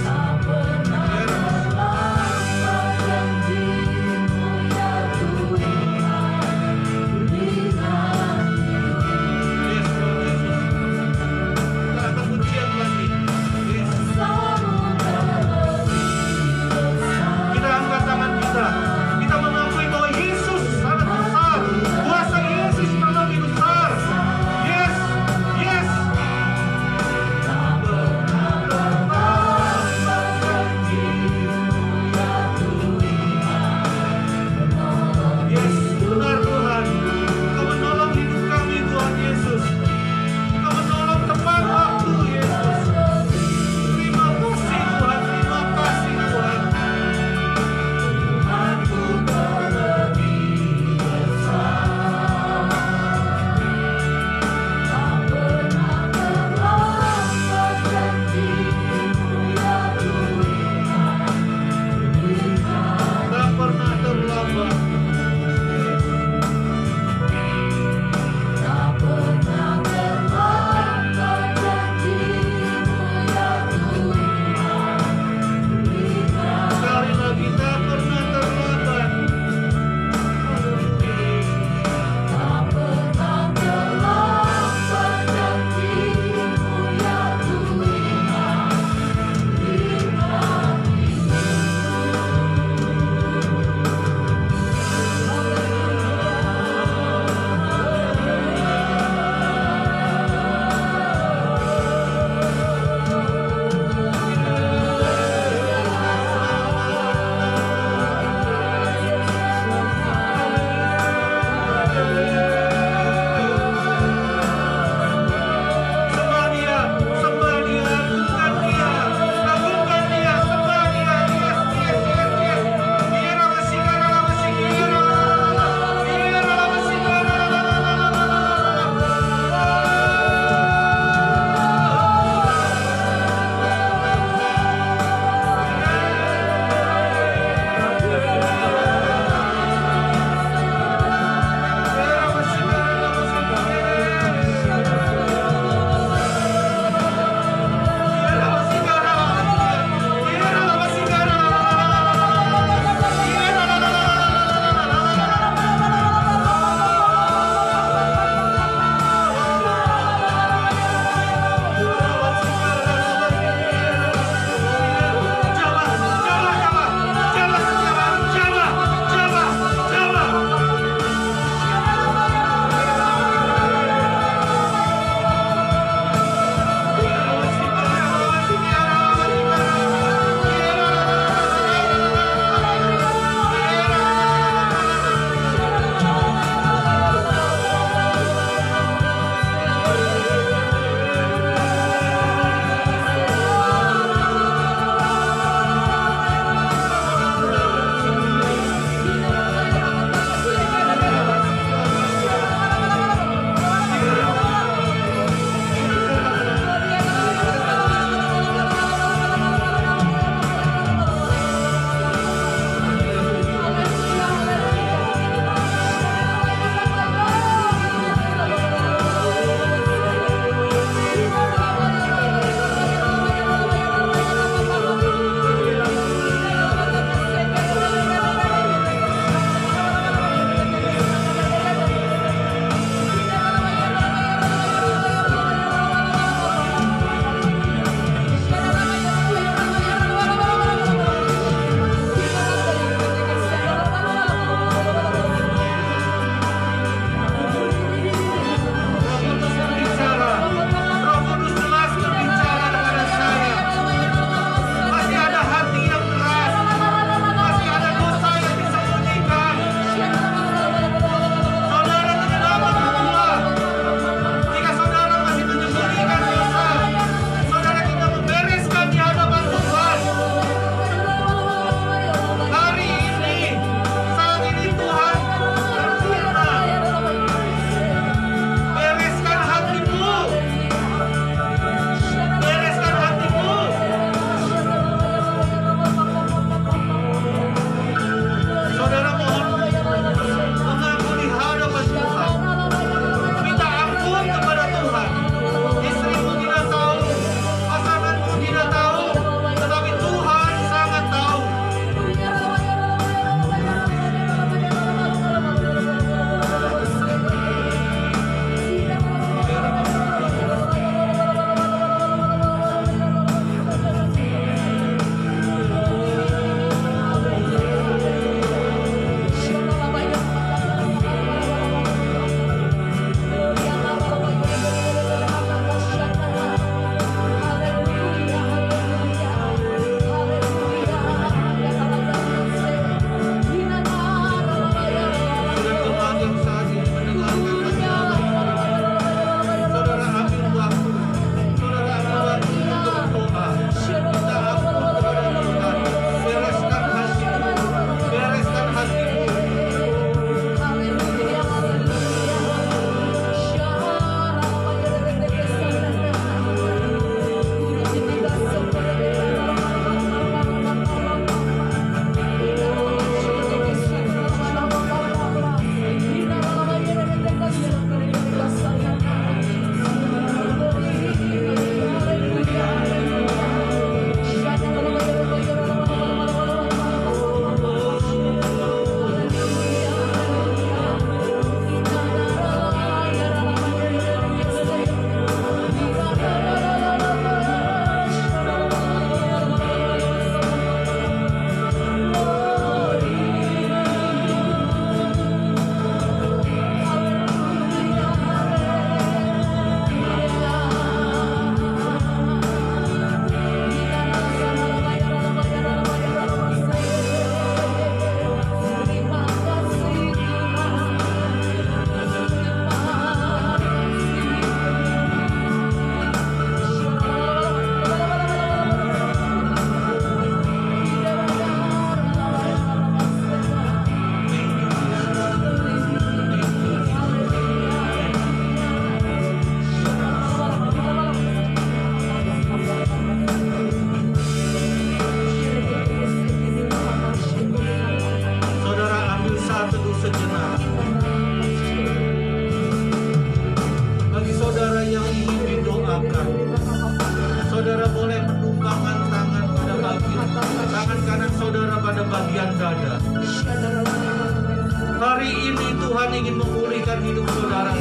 Hari ini Tuhan ingin memulihkan hidup saudara.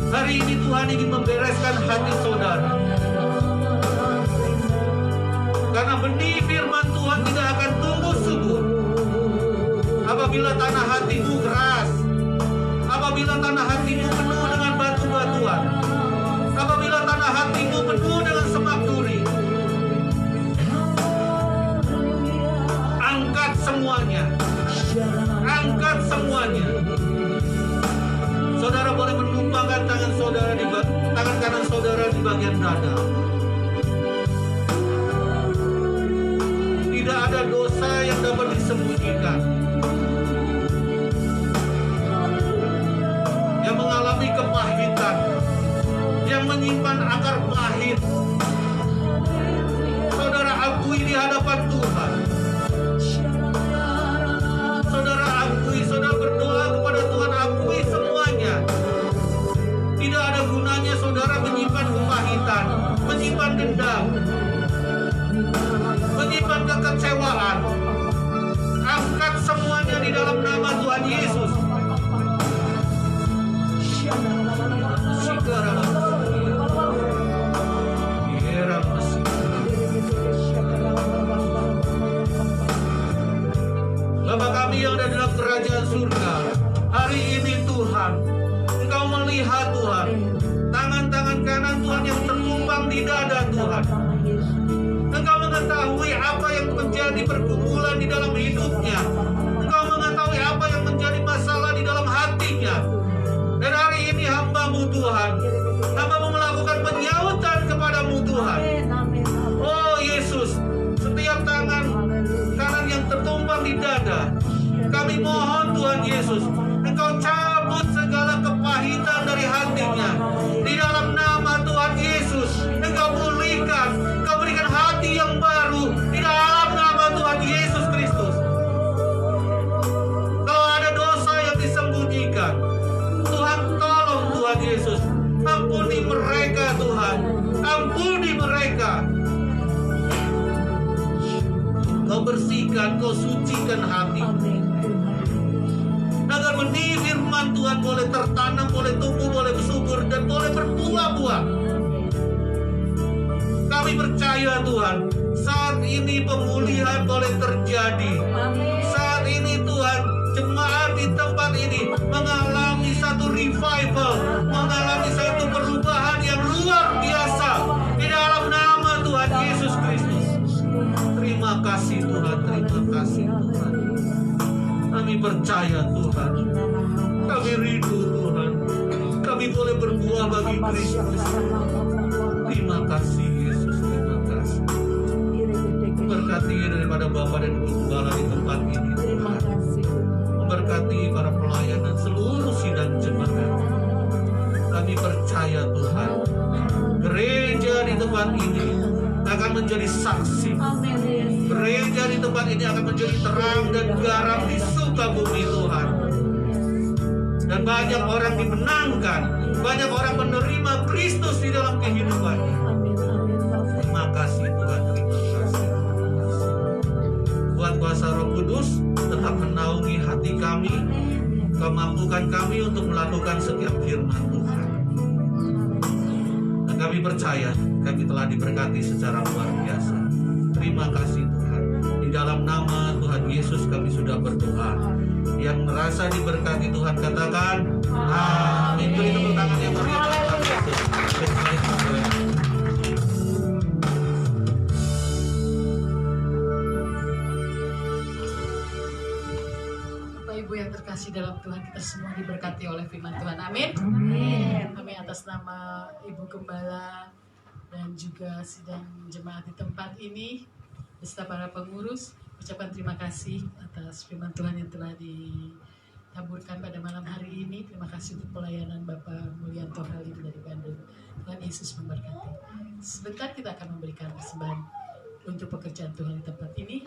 Hari ini Tuhan ingin membereskan hati saudara. Karena benih firman Tuhan tidak akan tumbuh subur apabila tanah hatimu keras, apabila tanah hatimu penuh dengan batu-batuan, apabila tanah hatimu penuh dengan semak duri. Angkat semuanya. Angkat semuanya. Saudara boleh menumpangkan tangan kanan saudara di bagian dada. Tidak ada dosa yang dapat disembunyikan. Yang mengalami kepahitan, yang menyimpan akar pahit, saudara akui di hadapan Tuhan. Saudara akui, saudara berdoa kepada Tuhan, akui semuanya. Tidak ada gunanya saudara menyimpan kepahitan, menyimpan dendam, menyimpan kekecewaan. Angkat semuanya di dalam nama Tuhan Yesus. Bapa kami yang ada dalam kerajaan surga, hari ini Tuhan, Engkau melihat Tuhan, tangan-tangan kanan Tuhan yang tertumpang di dada Tuhan. Engkau mengetahui apa yang menjadi pergumulan di dalam hidupnya. Engkau mengetahui apa yang menjadi masalah di dalam hatinya. Dan hari ini hamba-Mu Tuhan, hamba-Mu melakukan penyautan kepada-Mu Tuhan. Oh Yesus, setiap tangan kanan yang tertumpang di dada, kami mohon Tuhan Yesus, Engkau cabut segala kepahitan dari hatinya. Di dalam nama Tuhan Yesus, Engkau pulihkan, Engkau berikan hati yang baru di dalam nama Tuhan Yesus Kristus. Kalau ada dosa yang disembunyikan, Tuhan tolong Tuhan Yesus, ampuni mereka Tuhan, ampuni mereka. Kau bersihkan, Kau sucikan hati, agar benih firman Tuhan boleh tertanam, boleh tumbuh, boleh bersubur, dan boleh berbuah-buah. Kami percaya Tuhan, saat ini pemulihan boleh terjadi. Saat ini Tuhan, jemaat di tempat ini mengalami satu revival, mengalami satu perubahan yang luar biasa di dalam nama Tuhan Yesus Kristus. Terima kasih Tuhan, terima kasih Tuhan. Kami percaya Tuhan, kami rindu Tuhan, kami boleh berbuah bagi Kristus. Terima kasih Yesus, terima kasih. Berkati daripada Bapa dan Ibu Gembala di tempat ini Tuhan. Memberkati para pelayan dan seluruh sidang jemaat. Kami percaya Tuhan, gereja di tempat ini akan menjadi saksi. Gereja di tempat ini akan menjadi terang dan garam di Sukabumi Tuhan. Dan banyak orang dimenangkan, banyak orang menerima Kristus di dalam kehidupannya. Terima kasih Tuhan, terima kasih. Buat kuasa Roh Kudus tetap menaungi hati kami, memampukan kami untuk melakukan setiap firman Tuhan. Dan kami percaya kami telah diberkati secara luar biasa. Terima kasih Tuhan. Di dalam nama Tuhan Yesus kami sudah berdoa. Yang merasa diberkati Tuhan katakan amin. Beri tepuk tangan yang meriah Tuhan Yesus. Bapak Ibu yang terkasih dalam Tuhan, kita semua diberkati oleh firman Tuhan. Amin. Kami atas nama Ibu Gembala dan juga sidang jemaat di tempat ini beserta para pengurus ucapkan terima kasih atas firman Tuhan yang telah ditaburkan pada malam hari ini. Terima kasih untuk pelayanan Bapak Mulyanto Halim dari Bandung. Tuhan Yesus memberkati. Sebentar kita akan memberikan persembahan untuk pekerjaan Tuhan di tempat ini.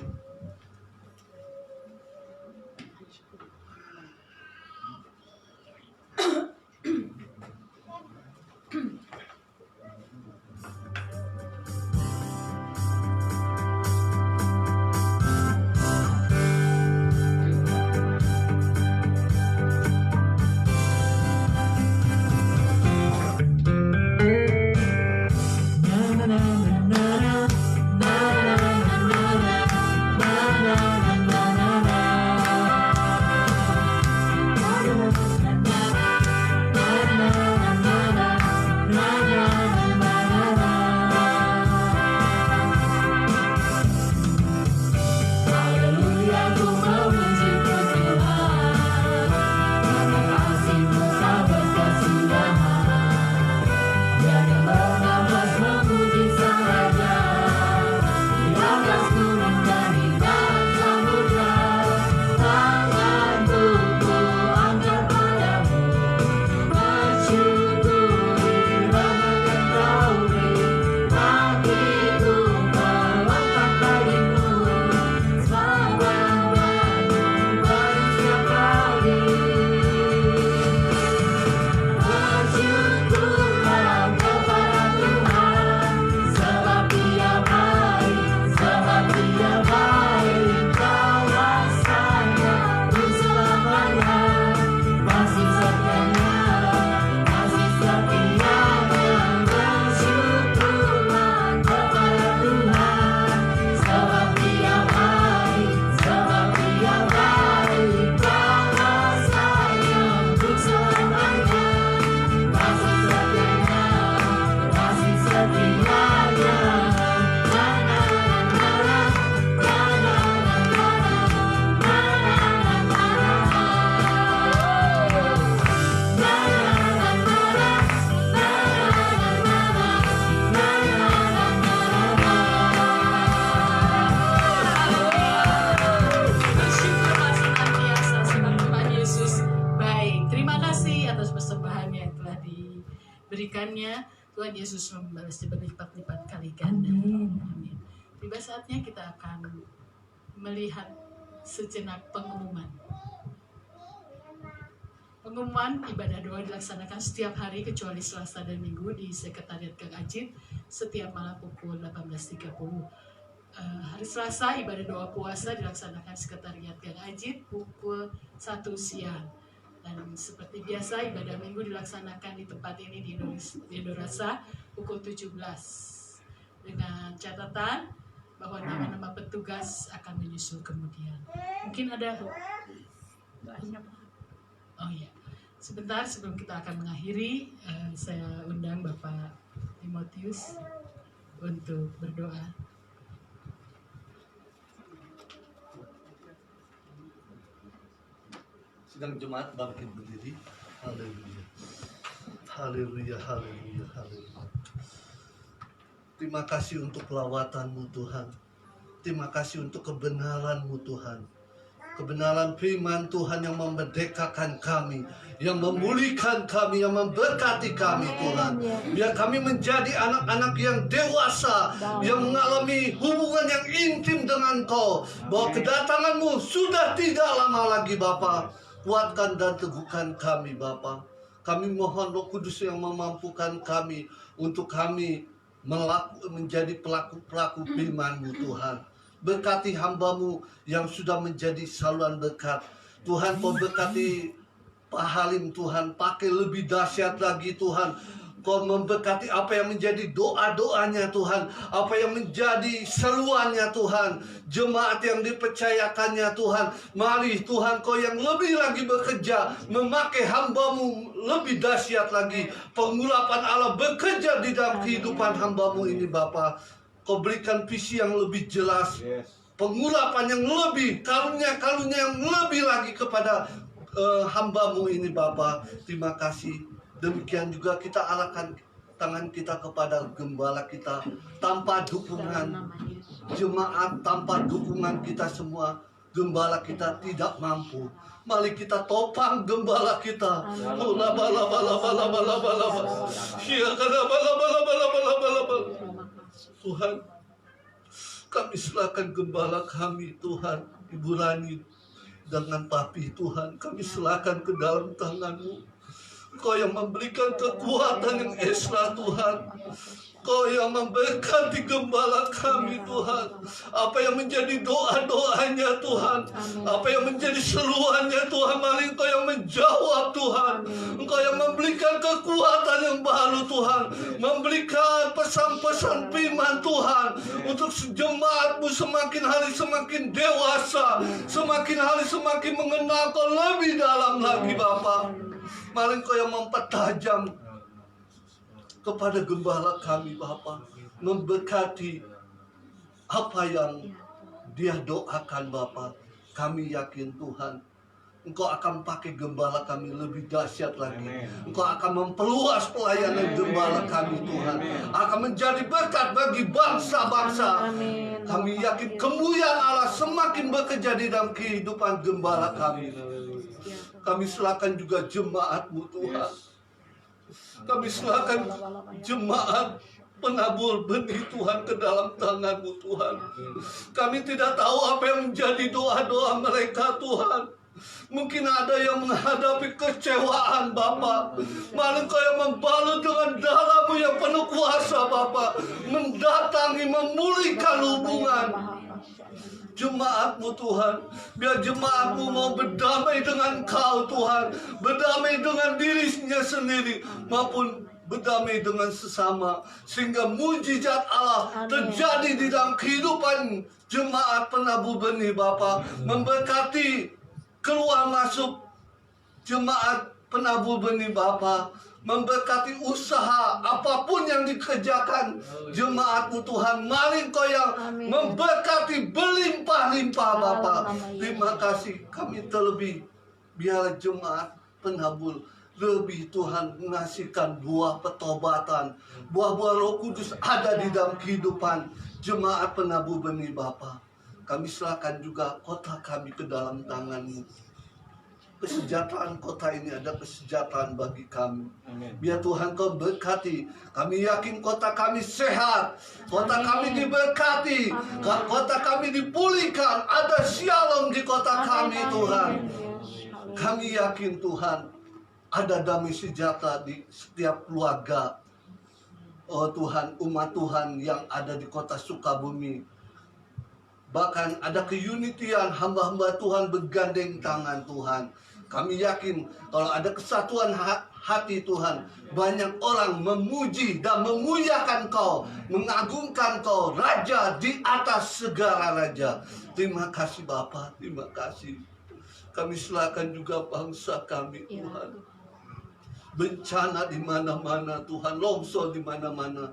memberikannya, Tuhan Yesus membalasnya berlipat-lipat kali ganda. Amin. Tiba saatnya kita akan melihat sejenak pengumuman. Pengumuman ibadah doa dilaksanakan setiap hari kecuali Selasa dan Minggu di Sekretariat Gang Ajit setiap malam pukul 18.30. Hari Selasa ibadah doa puasa dilaksanakan Sekretariat Gang Ajit pukul 1 siang. Dan seperti biasa ibadah Minggu dilaksanakan di tempat ini di Indorasa pukul 17. Dengan catatan bahwa nama-nama petugas akan menyusul kemudian. Mungkin ada oh iya, sebentar sebelum kita akan mengakhiri, saya undang Bapak Timotius untuk berdoa. Sedang jemaat bangkit berdiri. Haleluya. Haleluya, haleluya, haleluya. Terima kasih untuk lawatan-Mu Tuhan. Terima kasih untuk kebenaran-Mu Tuhan. Kebenaran firman Tuhan yang memerdekakan kami, yang memulihkan kami, yang memberkati kami Tuhan. Biar kami menjadi anak-anak yang dewasa, yang mengalami hubungan yang intim dengan Kau. Bahwa kedatangan-Mu sudah tidak lama lagi Bapa. Kuatkan dan teguhkan kami Bapa. Kami mohon Roh Kudus yang memampukan kami untuk kami menjadi pelaku-pelaku firman-Mu Tuhan. Berkati hamba-Mu yang sudah menjadi saluran berkat. Tuhan, Kau berkati Pak Halim Tuhan, pakai lebih dahsyat lagi Tuhan. Kau memberkati apa yang menjadi doa-doanya Tuhan, apa yang menjadi seruannya Tuhan, jemaat yang dipercayakannya Tuhan. Mari Tuhan, Kau yang lebih lagi bekerja, memakai hamba-Mu lebih dahsyat lagi. Pengurapan Allah bekerja di dalam kehidupan hamba-Mu ini Bapa. Kau berikan visi yang lebih jelas, pengurapan yang lebih, karunia-karunia yang lebih lagi kepada hamba-Mu ini Bapa. Terima kasih. Demikian juga kita arahkan tangan kita kepada gembala kita. Tanpa dukungan jemaat, tanpa dukungan kita semua, gembala kita tidak mampu. Mari kita topang gembala kita. Tuhan, kami serahkan gembala kami Tuhan, Ibu Rani dengan Papi Tuhan. Kami serahkan ke dalam tangan-Mu. Kau yang memberikan kekuatan yang ekstra Tuhan. Kau yang memberkati gembala kami Tuhan. Apa yang menjadi doa-doanya Tuhan, apa yang menjadi seruannya Tuhan, mari Engkau yang menjawab Tuhan. Engkau yang memberikan kekuatan yang baru Tuhan, memberikan pesan-pesan firman Tuhan untuk jemaat-Mu semakin hari semakin dewasa, semakin hari semakin mengenal Kau lebih dalam lagi Bapa. Mari Engkau yang mempertajam kepada gembala kami Bapa, memberkati apa yang dia doakan Bapa. Kami yakin Tuhan, Engkau akan pakai gembala kami lebih dahsyat lagi. Engkau akan memperluas pelayanan gembala kami Tuhan, akan menjadi berkat bagi bangsa-bangsa. Kami yakin kemuliaan Allah semakin bekerja di dalam kehidupan gembala kami. Kami serahkan juga jemaat-Mu Tuhan. Kami serahkan jemaat penabur benih Tuhan ke dalam tangan-Mu Tuhan. Kami tidak tahu apa yang menjadi doa-doa mereka Tuhan. Mungkin ada yang menghadapi kecewaan Bapa. Mari Engkau yang membalut dengan darah-Mu yang penuh kuasa Bapa, mendatangi, memulihkan hubungan jemaat-Mu Tuhan. Biar jemaat-Mu mau berdamai dengan Kau Tuhan, berdamai dengan dirinya sendiri maupun berdamai dengan sesama, sehingga mujizat Allah terjadi di dalam kehidupan jemaat penabur benih Bapa. Memberkati keluar masuk jemaat penabur benih Bapa, memberkati usaha apapun yang dikerjakan jemaat-Mu Tuhan. Mari Engkau yang memberkati berlimpah-limpah Bapa. Terima kasih. Kami terlebih biar jemaat penabur lebih Tuhan mengasihkan buah pertobatan, buah-buah Roh Kudus ada di dalam kehidupan jemaat penabur benih Bapa. Kami serahkan juga kota kami ke dalam tangan-Mu. kesejahteraan kota ini ada kesejahteraan bagi kami. Amin. Biar Tuhan Kau berkati. Kami yakin kota kami sehat, kota kami diberkati, kota kami dipulihkan. Ada shalom di kota kami, Tuhan. Kami yakin Tuhan ada damai sejahtera di setiap keluarga. Oh Tuhan, umat Tuhan yang ada di kota Sukabumi. Bahkan ada keunitian hamba-hamba Tuhan bergandeng tangan Tuhan. Kami yakin kalau ada kesatuan hati Tuhan, banyak orang memuji dan memuliakan Kau, mengagungkan Kau, Raja di atas segala raja. Terima kasih Bapa, terima kasih. Kami serahkan juga bangsa kami Tuhan. Bencana di mana-mana Tuhan, longsor di mana-mana.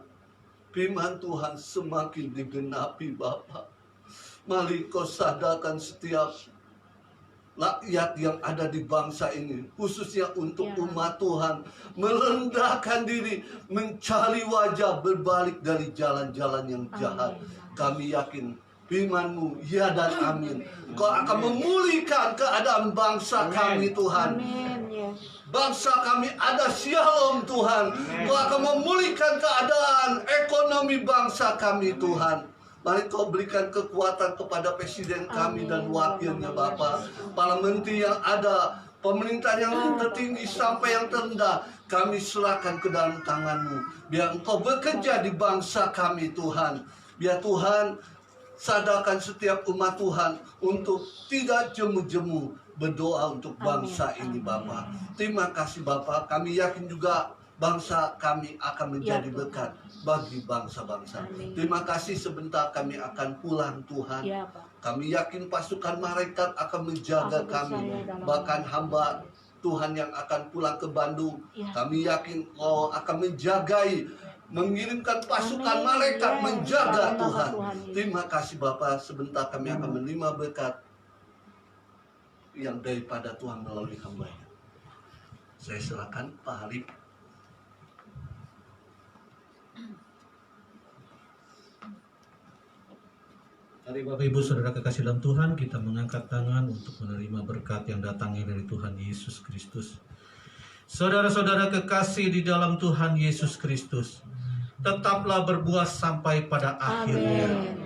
Firman Tuhan semakin digenapi Bapa. Mari Kau sadarkan setiap rakyat yang ada di bangsa ini, khususnya untuk umat Tuhan, merendahkan diri, mencari wajah, berbalik dari jalan-jalan yang jahat. Kami yakin firman-Mu, ya dan amin. Kau akan memulihkan keadaan bangsa kami Tuhan. Bangsa kami ada shalom Tuhan. Kau akan memulihkan keadaan ekonomi bangsa kami Tuhan. Mari Kau berikan kekuatan kepada presiden kami dan wakilnya Bapa. Para menteri yang ada, pemerintah yang tertinggi sampai yang terendah, kami serahkan ke dalam tangan-Mu. Biar Engkau bekerja di bangsa kami Tuhan. Biar Tuhan sadarkan setiap umat Tuhan untuk tidak jemu-jemu berdoa untuk bangsa ini Bapa. Terima kasih Bapa. Kami yakin juga bangsa kami akan menjadi berkat bagi bangsa-bangsa. Terima kasih, sebentar kami akan pulang Tuhan. Kami yakin pasukan malaikat akan menjaga kami. Bahkan hamba Tuhan yang akan pulang ke Bandung, kami yakin Kau akan menjagai, mengirimkan pasukan malaikat menjaga Tuhan. Terima kasih Bapa. Sebentar kami akan menerima berkat yang daripada Tuhan melalui hamba-Nya. Saya silakan Pak Harif. Mari Bapak Ibu Saudara kekasih dalam Tuhan, kita mengangkat tangan untuk menerima berkat yang datangnya dari Tuhan Yesus Kristus. Saudara-saudara kekasih di dalam Tuhan Yesus Kristus, tetaplah berbuah sampai pada akhirnya.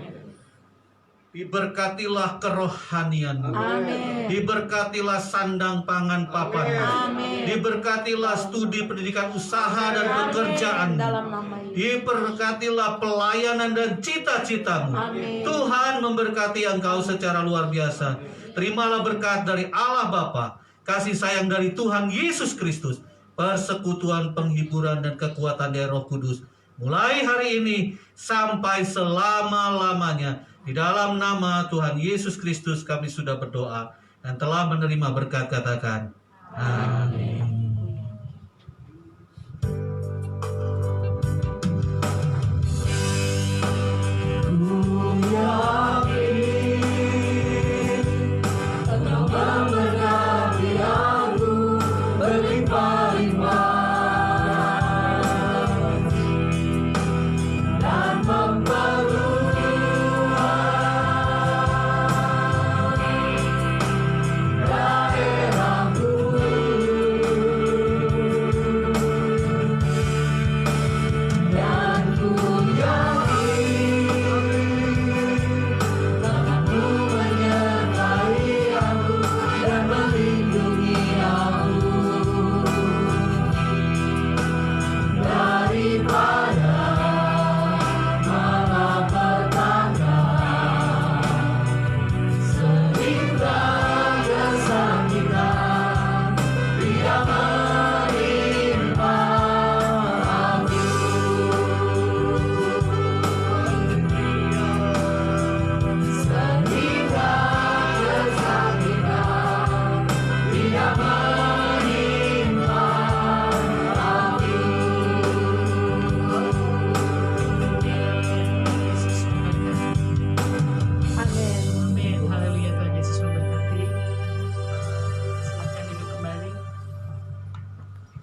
Diberkatilah kerohanianmu. Diberkatilah sandang pangan papanmu. Diberkatilah studi pendidikan usaha dan pekerjaan. Diberkatilah pelayanan dan cita-citamu. Tuhan memberkati engkau secara luar biasa. Terimalah berkat dari Allah Bapa, kasih sayang dari Tuhan Yesus Kristus, persekutuan, penghiburan dan kekuatan dari Roh Kudus, mulai hari ini sampai selama-lamanya. Di dalam nama Tuhan Yesus Kristus kami sudah berdoa dan telah menerima berkat, katakan amin.